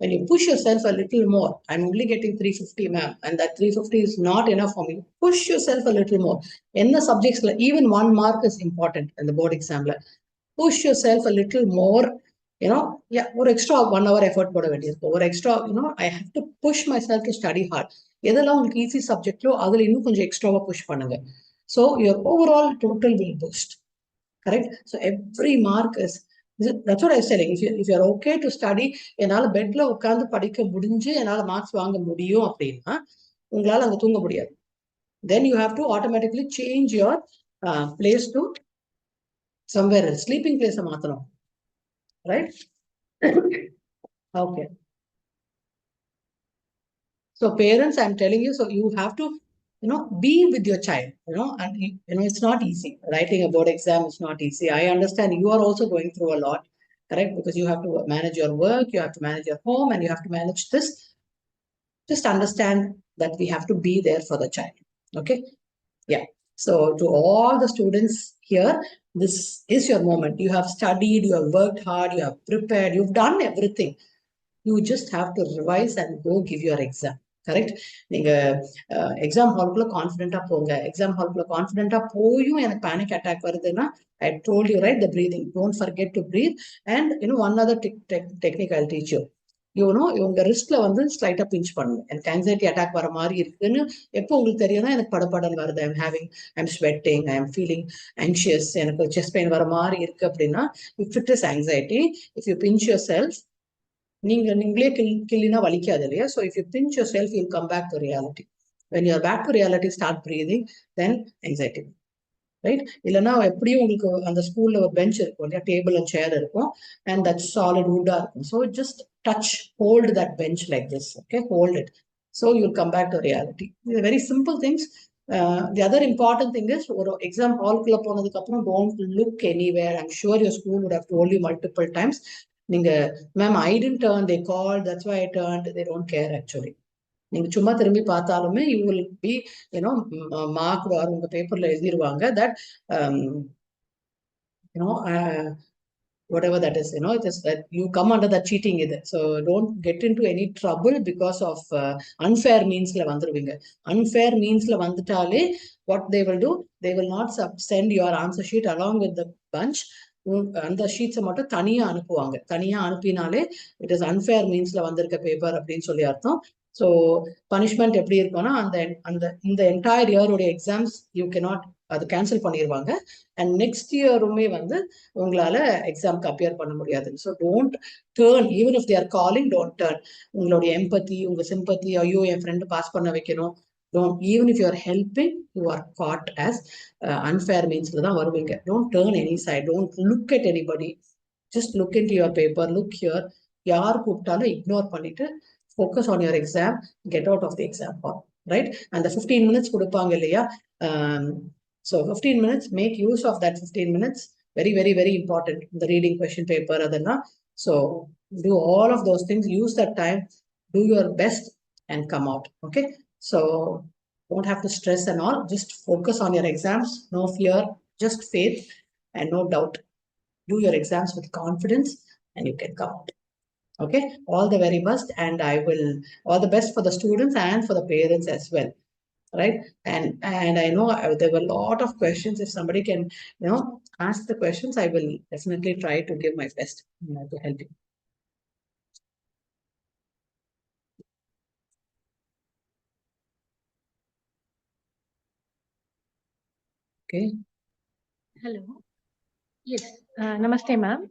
when you push yourself a little more, I'm only getting 350, ma'am, and that 350 is not enough for me. Push yourself a little more. என்ன subjectsல even 1 mark is important in the board examல. Push yourself a little more, ஒரு extra 1 hour effort போட வேண்டியிருக்கும், ஒரு extra, I have to push myself to study hard. எதெல்லாம் உங்களுக்கு easy சப்ஜெக்ட்லோ அதுல இன்னும் கொஞ்சம் எக்ஸ்ட்ராவா புஷ் பண்ணுங்க. So your overall total will boost, correct? So every mark is, that's what I was saying. If you're okay to study, என்னால பெட்ல உட்கார்ந்து படிக்க முடிஞ்சு என்னால மார்க்ஸ் வாங்க முடியும் அப்படின்னா உங்களால அங்க தூங்க முடியாது. Then you have to automatically change your place to somewhere else. Sleeping place மாத்தணும், right? Okay. So parents, I'm telling you, so you have to, be with your child, and it's not easy. Writing a board exam is not easy. I understand you are also going through a lot, correct? Because you have to manage your work, you have to manage your home, and you have to manage this. Just understand that we have to be there for the child. Okay. Yeah. So to all the students here, this is your moment. You have studied, you have worked hard, you have prepared, you've done everything. You just have to revise and go give your exam, correct? நீங்க exam ஹால்குள்ள கான்ஃபிடென்ட்டா போங்க. Exam ஹால்குள்ள கான்ஃபிடென்ட்டா போயும் எனக்கு panic attack வருதுன்னா, I told you, right, the breathing, don't forget to breathe. And one other technique I'll teach you. உங்க ரிஸ்ட்ல வந்து ஸ்லைட்டா pinch பண்ணுங்க. எனக்கு anxiety attack வர மாதிரி இருக்குன்னு எப்போ உங்களுக்கு தெரியும்னா, எனக்கு படப்படன்னு வருது, I'm sweating, I'm feeling anxious, எனக்கு செஸ்ட் பெயின் வர மாதிரி இருக்கு அப்படின்னா, if it is anxiety, if you pinch your self, நீங்களே கிள்ளினா வலிக்காது இல்லையா? So if you pinch yourself, you'll come back to reality. When you're back to reality, start breathing, then anxiety, right? இல்லைன்னா எப்படியும் உங்களுக்கு அந்த ஸ்கூல்ல ஒரு பெஞ்ச் இருக்கும் இல்லையா, டேபிள் அண்ட் சேர் இருக்கும், and that solid wood இருக்கும். So just touch, hold that bench like this, okay? Hold it. So you'll come back to reality. These are very simple things. The other important thing is, ஒரு exam ஹால்குள்ள போனதுக்கு அப்புறம் don't look anywhere. I'm sure your school would have told you multiple times. நீங்க, ma'am I tend turn, they call, that's why I turned, they don't care actually. நீங்க சும்மா திரும்பி பார்த்தாலுமே you will B mark, உங்க பேப்பர்ல எழுதிருவாங்க that whatever that is, it is that you come under that cheating இது. So don't get into any trouble because of unfair meansல வந்துருவீங்க. Unfair meansல வந்துட்டாலே what they will do, they will not send your answer sheet along with the bunch. அந்த ஷீட்ஸை மட்டும் தனியா அனுப்புவாங்க. தனியா அனுப்பினாலே it is unfair மீன்ஸ்ல வந்திருக்க paper அப்படின்னு சொல்லி அர்த்தம். ஸோ பனிஷ்மெண்ட் எப்படி இருக்கும்னா, இந்த என்டையர் இயருடைய எக்ஸாம்ஸ் யூ கேனாட், அது கேன்சல் பண்ணிடுவாங்க. அண்ட் நெக்ஸ்ட் இயருமே வந்து உங்களால எக்ஸாம்க்கு அப்பியர் பண்ண முடியாது. So don't turn, even if they are calling, don't turn. உங்களுடைய எம்பத்தி, உங்க சிம்பத்தி, ஐயோ என் ஃப்ரெண்டு பாஸ் பண்ண வைக்கணும், don't, even if you are helping, you are caught as unfair means la dhaan varuveenga. Don't turn any side, don't look at anybody, just look into your paper, look here, yaar kooptala ignore pannittu focus on your exam, get out of the exam hall, right? And the 15 minutes kudupanga illaya, so 15 minutes, make use of that 15 minutes, very very very important. The reading question paper adana, so do all of those things, use that time, do your best and come out, okay? So don't have to stress and all, just focus on your exams, no fear, just faith and no doubt. Do your exams with confidence and you can come out, okay? All the very best, and I will, all the best for the students and for the parents as well. right? And I know there were a lot of questions. If somebody can, ask the questions, I will definitely try to give my best, to help you. Okay. Hello. Yes. Namaste, ma'am.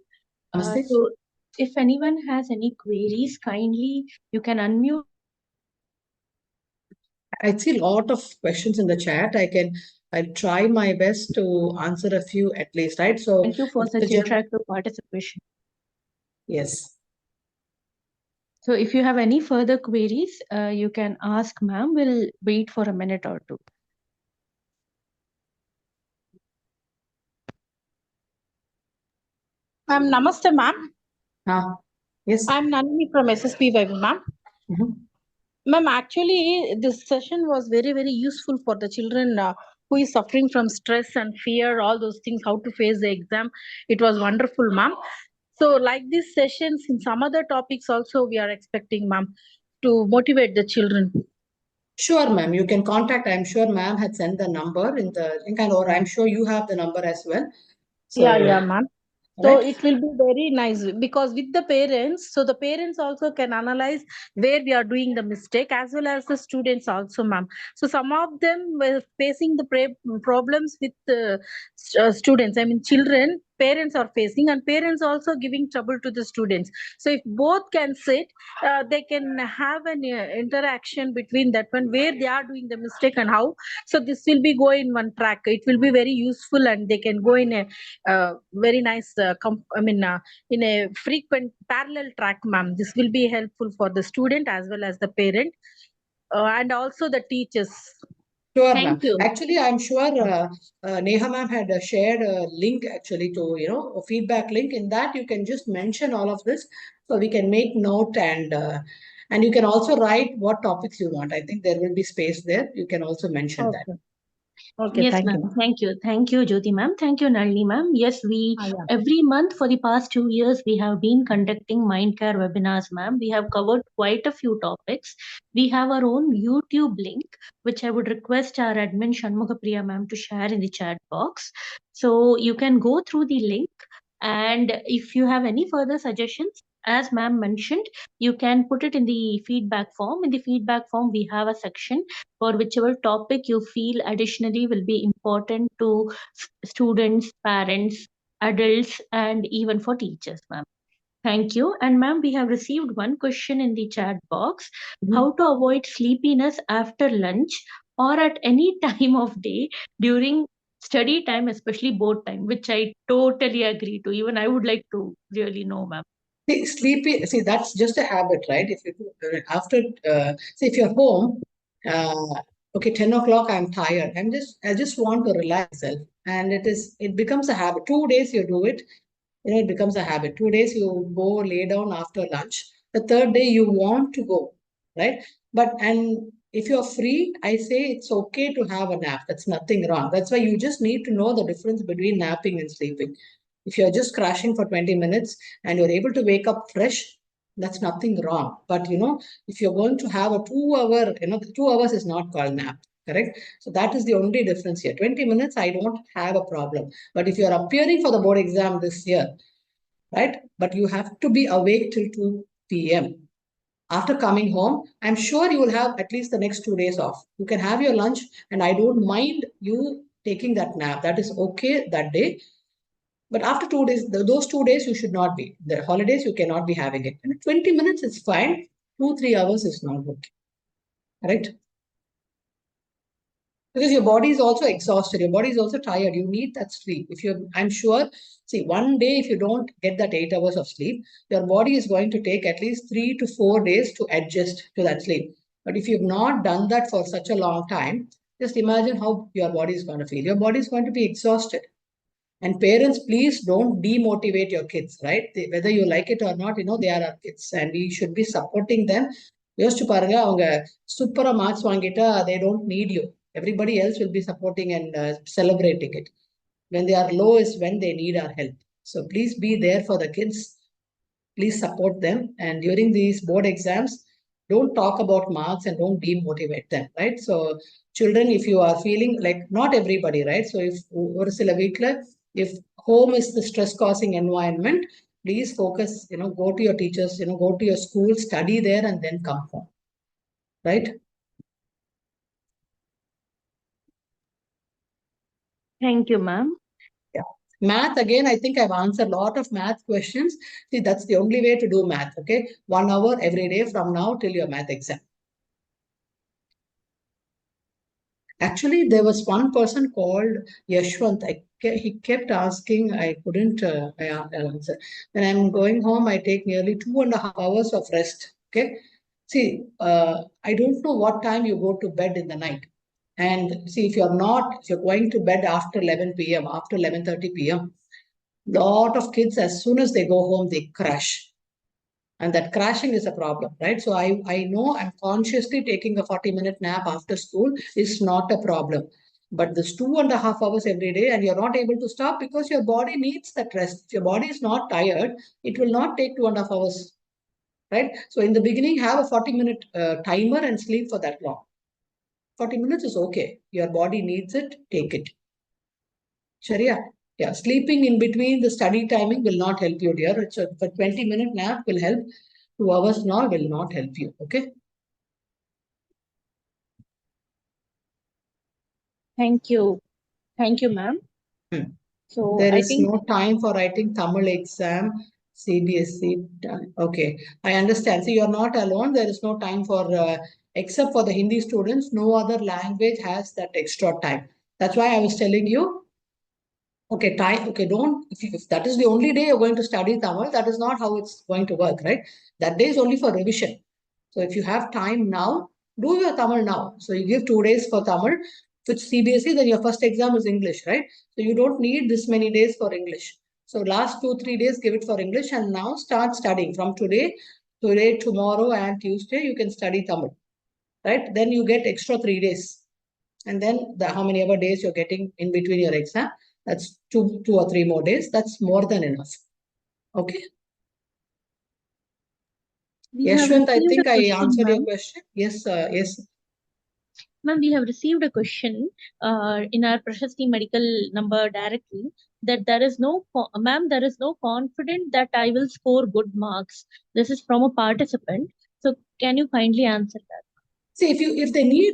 Namaste. So, if anyone has any queries, kindly you can unmute. I see a lot of questions in the chat. I'll try my best to answer a few at least, right? So Thank you for such interactive participation. Yes. So, if you have any further queries, you can ask, ma'am. We'll wait for a minute or two. Namaste, ma'am. Yes. I'm Nandini from SSP Vibe, ma'am. Ma'am, actually, this session was very, very useful for the children who is suffering from stress and fear, all those things, how to face the exam. It was wonderful, ma'am. So, like these sessions in some other topics also, we are expecting, ma'am, to motivate the children. Sure, ma'am. You can contact. I'm sure ma'am had sent the number in the link, or I'm sure you have the number as well. So, Yeah, ma'am. So right. it will be very nice because with the parents, so the parents also can analyze where we are doing the mistake as well as the students also, ma'am. So some of them were facing the problems with students. I mean, children, parents are facing, and parents also giving trouble to the students. So if both can sit, they can have an interaction between that one where they are doing the mistake and how. So this will be go in one track. It will be very useful, and they can go in a very nice in a frequent parallel track, ma'am. This will be helpful for the student as well as the parent, and also the teachers. Sure, ma'am. Thank you. Actually, I'm sure Neha ma'am had shared a link actually to, a feedback link. In that, you can just mention all of this so we can make note, and you can also write what topics you want. I think there will be space there. You can also mention that. Okay. Okay. Yes, Thank ma'am. you, ma'am. Thank you. Thank you, Jyoti ma'am. Thank you, Nalini ma'am. Yes, we Yeah. every month for the past 2 years we have been conducting Mindcare webinars, ma'am. We have covered quite a few topics. We have our own YouTube link, which I would request our admin Shanmugapriya ma'am to share in the chat box. So you can go through the link, and if you have any further suggestions, as ma'am mentioned, you can put it in the feedback form. In the feedback form, we have a section for whichever topic you feel additionally will be important to students, parents, adults, and even for teachers, ma'am. Thank you. And ma'am, we have received one question in the chat box. How to avoid sleepiness after lunch or at any time of day during study time, especially board time, which I totally agree to. Even I would like to really know, ma'am. See, sleepy. See, that's just a habit, right? If you after, see, if you're home, okay, 10 o'clock, I'm tired. I just want to relax myself, and it becomes a habit. 2 days you do it, it becomes a habit. 2 days you go lay down after lunch. The third day you want to go, right? And if you're free, I say it's okay to have a nap. That's nothing wrong. That's why you just need to know the difference between napping and sleeping. If you're just crashing for 20 minutes and you're able to wake up fresh, that's nothing wrong. But if you're going to have a 2 hour, 2 hours is not called nap, correct? So that is the only difference here. 20 minutes, I don't have a problem. But if you're appearing for the board exam this year, right? But you have to be awake till 2 p.m. After coming home, I'm sure you will have at least the next 2 days off. You can have your lunch, and I don't mind you taking that nap. That is okay that day. But after 2 days, those 2 days you should not be. The holidays you cannot be having it. And 20 minutes is fine. 2, 3 hours is not okay. Right? Because your body is also exhausted, your body is also tired, you need that sleep. If you're I'm sure, see, one day if you don't get that 8 hours of sleep, your body is going to take at least 3 to 4 days to adjust to that sleep. But if you've not done that for such a long time, just imagine how your body is going to feel. Your body is going to be exhausted. And parents, please don't demotivate your kids, right? Whether you like it or not, they are our kids and we should be supporting them. யோசிச்சு பாருங்க, அவங்க சூப்பரா marks வாங்கிட்டா they don't need you. Everybody else will be supporting and celebrating it. When they are low is when they need our help. So please be there for the kids. Please support them. And during these board exams, don't talk about marks and don't demotivate them, right? So children, if you are feeling like, not everybody, right? So if if home is the stress causing environment, please focus, go to your teachers, go to your school, study there and then come home, right? Thank you, ma'am. Yeah. Math, again, I think I've answered a lot of math questions. See, that's the only way to do math, okay? 1 hour every day from now till your math exam. Actually, there was one person called Yashwant. He kept asking, I couldn't answer. When I'm going home, I take nearly 2.5 hours of rest. Okay. See, I don't know what time you go to bed in the night. And see, if you're going to bed after 11 p.m., after 11:30 p.m., lot of kids, as soon as they go home, they crash, and that crashing is a problem, right? So I know I'm consciously taking a 40-minute nap after school is not a problem. But this 2.5 hours every day, and you're not able to stop because your body needs that rest. If your body is not tired, it will not take 2.5 hours, right? So in the beginning, have a 40-minute timer and sleep for that long. 40 minutes is okay. Your body needs it, take it. Sharia. Yeah, sleeping in between the study timing will not help you, dear. It's a 20-minute nap will help. 2 hours now will not help you. Okay. Thank you. Thank you, ma'am. Hmm. So There I is think no time for writing Tamil exam, CBSE. Okay, I understand. So you're not alone. There is no time for, except for the Hindi students, no other language has that extra time. That's why I was telling you. Okay, time. Okay, don't. If that is the only day you're going to study Tamil, that is not how it's going to work, right? That day is only for revision. So if you have time now, do your Tamil now. So you give 2 days for Tamil. If it's CBSE, then your first exam is English, right? So you don't need this many days for English. So last 2, 3 days, give it for English, and now start studying from today, tomorrow, and Tuesday. You can study Tamil, right? Then you get extra 3 days, and then how many ever days you're getting in between your exam, that's two or three more days. That's more than enough. Okay. we have Yashwant, I received a think I question, answered your ma'am. question. Yes. Ma'am, we have received a question in our Prashasti medical number directly that ma'am, there is no confident that I will score good marks. This is from a participant. So can you kindly answer that? See, if they need,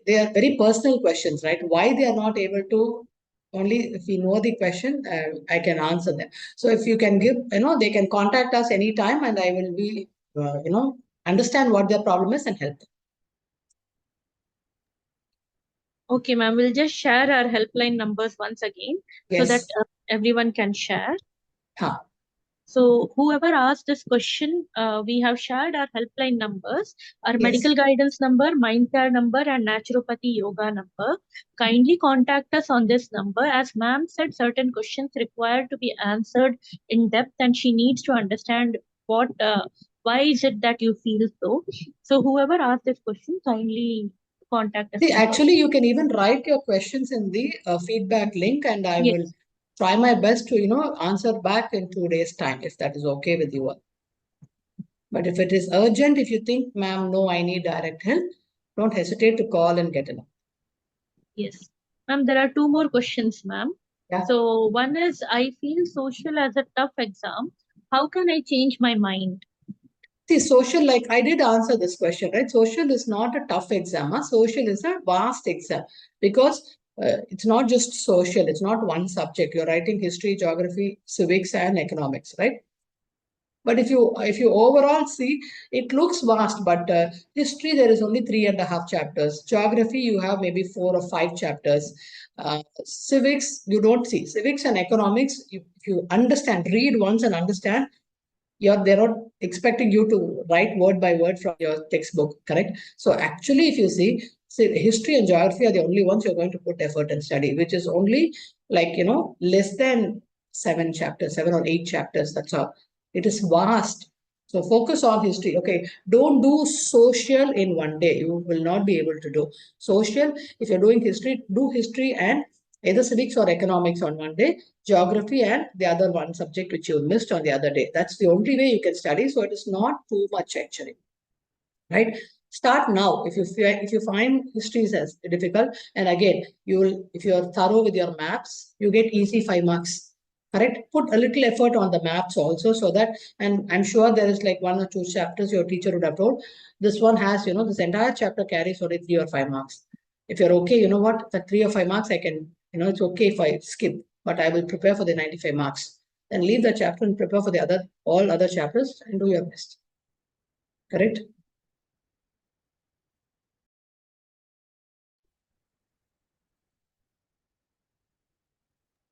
they are very personal questions, right? Why they are not able to, only if we know the question, I can answer them. So if you can give, they can contact us anytime, and I will be, understand what their problem is and help them. Okay, ma'am, we'll just share our helpline numbers once again so that Yes. everyone can share. Huh. So whoever asked this question, we have shared our helpline numbers, our Yes. medical guidance number, mind care number, and naturopathy yoga number. Kindly contact us on this number. As ma'am said, certain questions require to be answered in depth, and she needs to understand why is it that you feel so. So whoever asked this question, kindly contact us See, in actually, person. you can even write your questions in the feedback link, and I will Yes, try my best to, answer back in 2 days' time, if that is okay with you all. But if it is urgent, if you think, ma'am, no, I need direct help, don't hesitate to call and get it. yes. Ma'am, there are two more questions, ma'am. Yeah. So one is, I feel social as a tough exam. How can I change my mind? See, social, like I did answer this question, right? Social is not a tough exam. Social is a vast exam because it's not just social, it's not one subject. You're writing history, geography, civics, and economics, right? But if you overall see, it looks vast. But history, there is only 3.5 chapters. Geography, you have maybe 4 or 5 chapters. Civics, you don't see. Civics and economics, if you understand, read once and understand, they're not expecting you to write word by word from your textbook, correct? So actually, if you see, history and geography are the only ones you're going to put effort and study, which is only like, less than 7 chapters, 7 or 8 chapters. That's all. It is vast. So focus on history. Okay. Don't do social in one day. You will not be able to do social. If you're doing history, do history and either civics or economics on one day, geography and the other one subject which you missed on the other day. That's the only way you can study. So it is not too much actually. right? Start now. If you find histories as difficult, and again, if you are thorough with your maps, you get easy 5 marks. Correct. Put a little effort on the maps also, so that, and I'm sure there is like 1 or 2 chapters your teacher would have told. This one has, this entire chapter carries only 3 or 5 marks. If you're okay, you know what, the 3 or 5 marks I can, it's okay if I skip, but I will prepare for the 95 marks. Then leave the chapter and prepare for the all other chapters and do your best. Correct.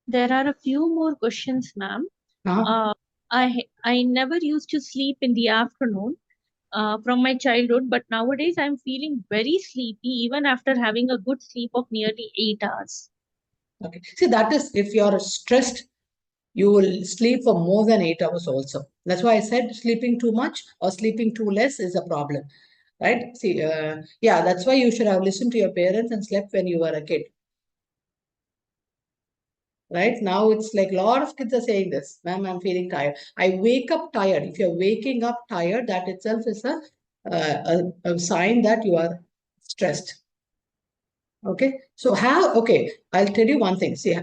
There are a few more questions, ma'am. Uh-huh. Uh, I never used to sleep in the afternoon from my childhood, but nowadays I'm feeling very sleepy even after having a good sleep of nearly 8 hours. Okay. See, that is, if you're stressed, you will sleep for more than 8 hours also. That's why I said sleeping too much or sleeping too less is a problem, right? See, yeah, that's why you should have listened to your parents and slept when you were a kid. Right now, it's like a lot of kids are saying this, ma'am, I'm feeling tired. I wake up tired. If you're waking up tired, that itself is a sign that you are stressed. Okay, so I'll tell you one thing. See,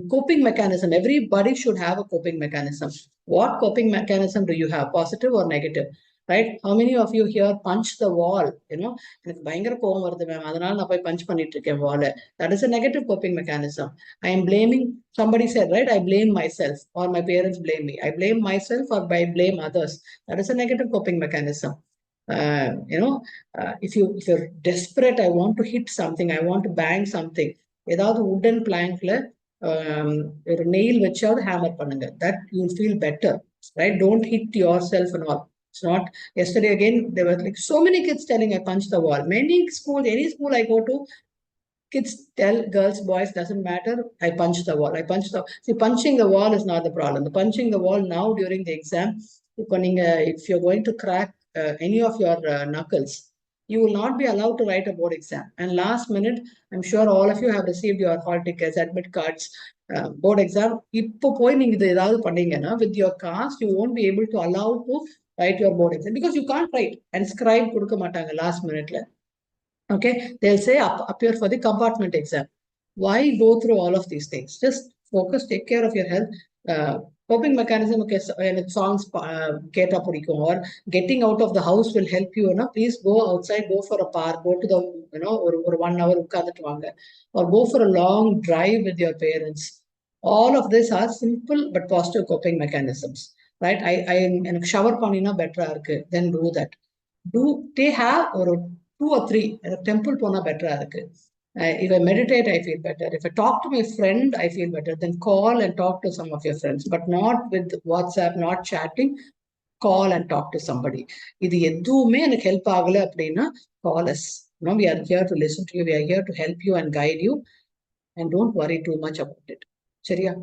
coping mechanism, everybody should have a coping mechanism. What coping mechanism do you have, positive or negative? Right? How many of you here punch the wall? எனக்கு பயங்கர கோவம் வருது ma'am, அதனால நான் போய் punch பண்ணிட்டு இருக்கேன் wall. That is a negative coping mechanism. I am blaming, somebody said, right? I blame myself, or my parents blame me. I blame myself, or I blame others. That is a negative coping mechanism. Uh, you know, if you're desperate, I want to hit something, I want to bang something. ஏதாவது wooden plankல ஒரு nail வச்சாவது hammer பண்ணுங்க. That you'll feel better, right? Don't hit yourself and all. It's not. Yesterday again, there were like so many kids telling I punched the wall. Many schools, any school I go to, kids tell girls, boys, doesn't matter. I punch the wall. See, punching the wall is not the problem. The punching the wall now during the exam, if you're going to crack any of your knuckles, you will not be allowed to write a board exam. And last minute, I'm sure all of you have received your hall tickets, admit cards, board exam. இப்போ போய் நீங்க இது ஏதாவது பண்ணீங்கன்னா, with your cast, you won't be able to allow to write your board exam because you can't write and scribe கொடுக்க மாட்டாங்க last minute. Okay, they'll say appear for the compartment exam. Why go through all of these things? Just focus, take care of your health. Coping mechanism, okay, songs or getting out of the house will help you. Please go outside, go for a park, go to the, or 1 hour, or go for a long drive with your parents. All of these are simple but positive coping mechanisms, right? I shower panina better then do that. They have or 2 or 3 temple pona better இருக்கு. If I meditate, I feel better. If I talk to my friend, I feel better. Then call and talk to some of your friends, but not with WhatsApp, not chatting. Call and talk to somebody. இது எதுவுமே எனக்கு help ஆகல அப்படின்னா call us. We are here to listen to you. We are here to help you and guide you. And don't worry too much about it. சரியா?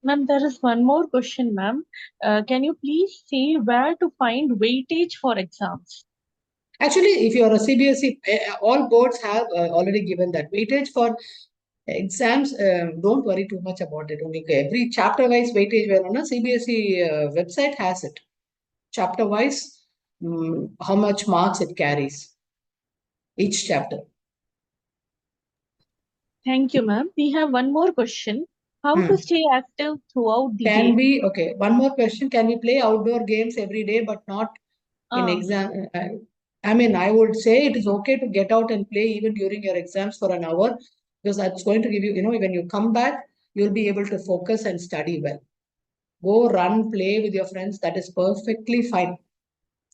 Ma'am, there is one more question, ma'am. Can you please say where to find weightage for exams? Actually, if you are a CBSE, all boards have already given that weightage for exams. Don't worry too much about it. Only every chapter wise weightage வேணும்னா CBSE website has it. Chapter wise, how much marks it carries each chapter. Thank you, ma'am. We have one more question. How to stay active throughout the day? Okay, one more question. Can we play outdoor games every day but not in exam? I mean, I would say it is okay to get out and play even during your exams for an hour, because that's going to give you, when you come back, you'll be able to focus and study well. Go run, play with your friends. That is perfectly fine.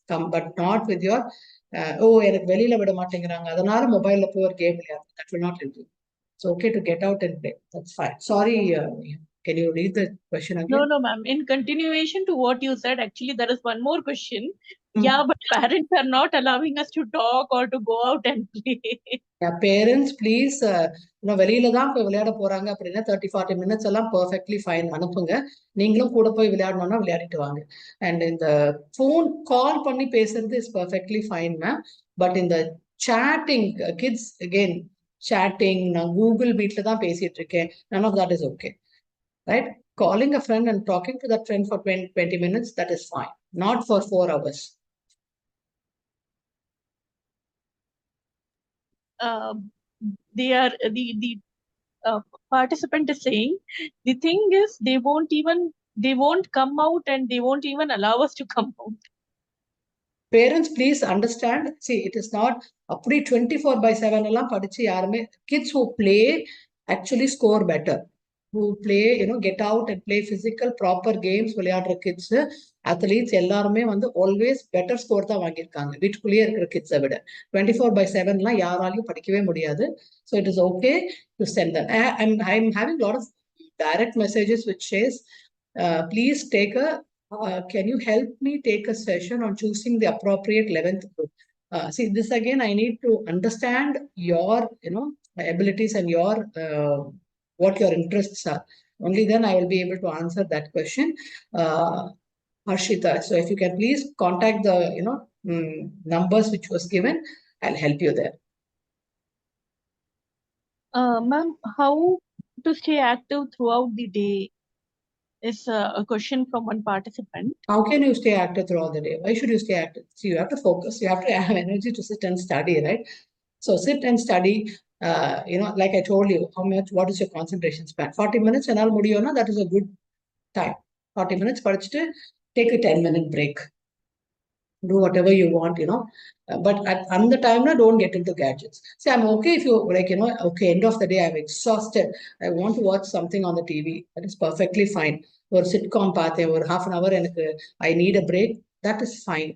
Come, but not with your, எனக்கு வெளியில விட மாட்டேங்கிறாங்க, அதனால மொபைல்ல போய் ஒரு game விளையாடு. That will not help you. It's okay to get out and play. That's fine. Sorry, can you read the question again? No, ma'am. In continuation to what you said, actually, there is one more question. Yeah, but parents are not allowing us to talk or to go out and play. Yeah, parents, please, வெளியில தான் போய் விளையாட போறாங்க அப்படின்னா 30-40 minutes எல்லாம் perfectly fine அனுப்புங்க. நீங்களும் கூட போய் விளையாடணும்னா விளையாடிட்டு வாங்க. And இந்த phone call பண்ணி பேசுறது is perfectly fine, ma'am. But இந்த chatting, kids again, chatting, நான் Google Meetல தான் பேசிட்டு இருக்கேன். None of that is okay. Right? Calling a friend and talking to that friend for 20 minutes, that is fine. Not for 4 hours. they are the participant is saying the thing is they won't come out and they won't even allow us to come out. Parents, please understand. See, it is not அப்படி 24/7 எல்லாம் படிச்சு யாருமே kids who play actually score better. Who play, get out and play physical, proper games, விளையாடுற kids, athletes எல்லாருமே வந்து always better score தான் வாங்கியிருக்காங்க. வீட்டுக்குள்ளேயே இருக்கிற kids-அ விட 24/7லாம் யாராலையும் படிக்கவே முடியாது. So it is okay to send them. I'm having a lot of direct messages which says, please take a can you help me take a session on choosing the appropriate 11th group? See, this again, I need to understand your, abilities and your what your interests are. Only then I will be able to answer that question. Harshita, so if you can please contact the, numbers which was given, I'll help you there. Ma'am, how to stay active throughout the day is a question from one participant. How can you stay active throughout the day? Why should you stay active? See, you have to focus. You have to have energy to sit and study, right? So sit and study. Like I told you, what is your concentration span? 40 minutes, and that is a good time. 40 minutes, take a 10-minute break. Do whatever you want, but at the time, don't get into gadgets. See, I'm okay if you okay, end of the day, I'm exhausted. I want to watch something on the TV. That is perfectly fine. Or sitcom or half an hour, and I need a break. That is fine.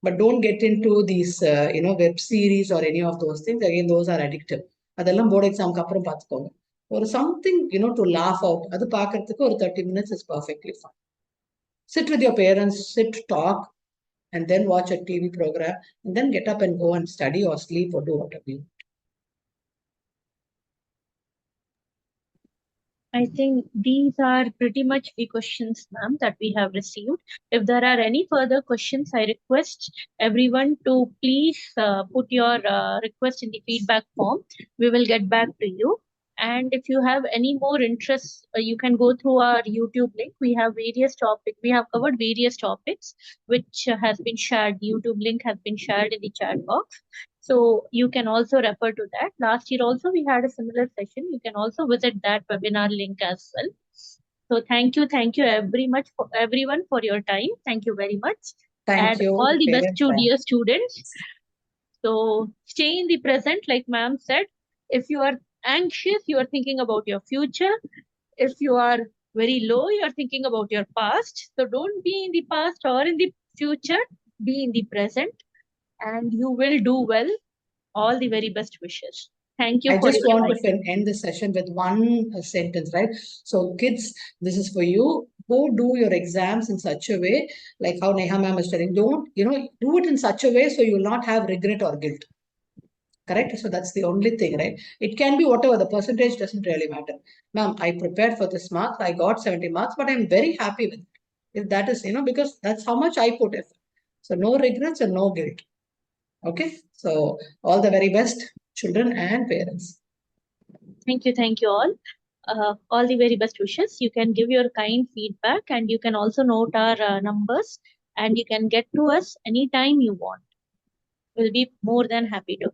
But don't get into these, web series or any of those things. Again, those are addictive. அதெல்லாம் board exam அப்புறம் பார்த்துக்கோங்க. Or something, to laugh out. அது பார்க்கறதுக்கு ஒரு 30 minutes is perfectly fine. Sit with your parents, talk, and then watch a TV program, and then get up and go and study or sleep or do whatever you want. I think these are pretty much the questions, ma'am, that we have received. If there are any further questions, I request everyone to please put your request in the feedback form. We will get back to you. And if you have any more interests, you can go through our YouTube link. We have various topics. We have covered various topics, which has been shared. YouTube link has been shared in the chat box. So you can also refer to that. Last year also we had a similar session. You can also visit that webinar link as well. So thank you everyone for your time. Thank you very much. Thank you. All the best to Parents. dear students. So stay in the present, like ma'am said. If you are anxious, you are thinking about your future. If you are very low, you are thinking about your past. So don't be in the past or in the future. Be in the present, and you will do well. All the very best wishes. Thank you I for just your want time. to end the session with one sentence, right? So, kids, this is for you. Go do your exams in such a way, like how Neha ma'am is telling. Don't, do it in such a way so you will not have regret or guilt. Correct? So that's the only thing, right? It can be whatever, the percentage doesn't really matter. Ma'am, I prepared for this marks, I got 70 marks, but I'm very happy with it. If that is, because that's how much I put effort. So no regrets and no guilt. Okay? So all the very best, children and parents. Thank you all. All the very best wishes. You can give your kind feedback, and you can also note our numbers, and you can get to us anytime you want. We'll be more than happy to.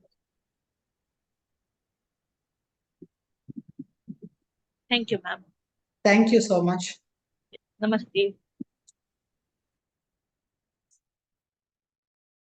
Thank you, ma'am. Thank you so much. Namaste.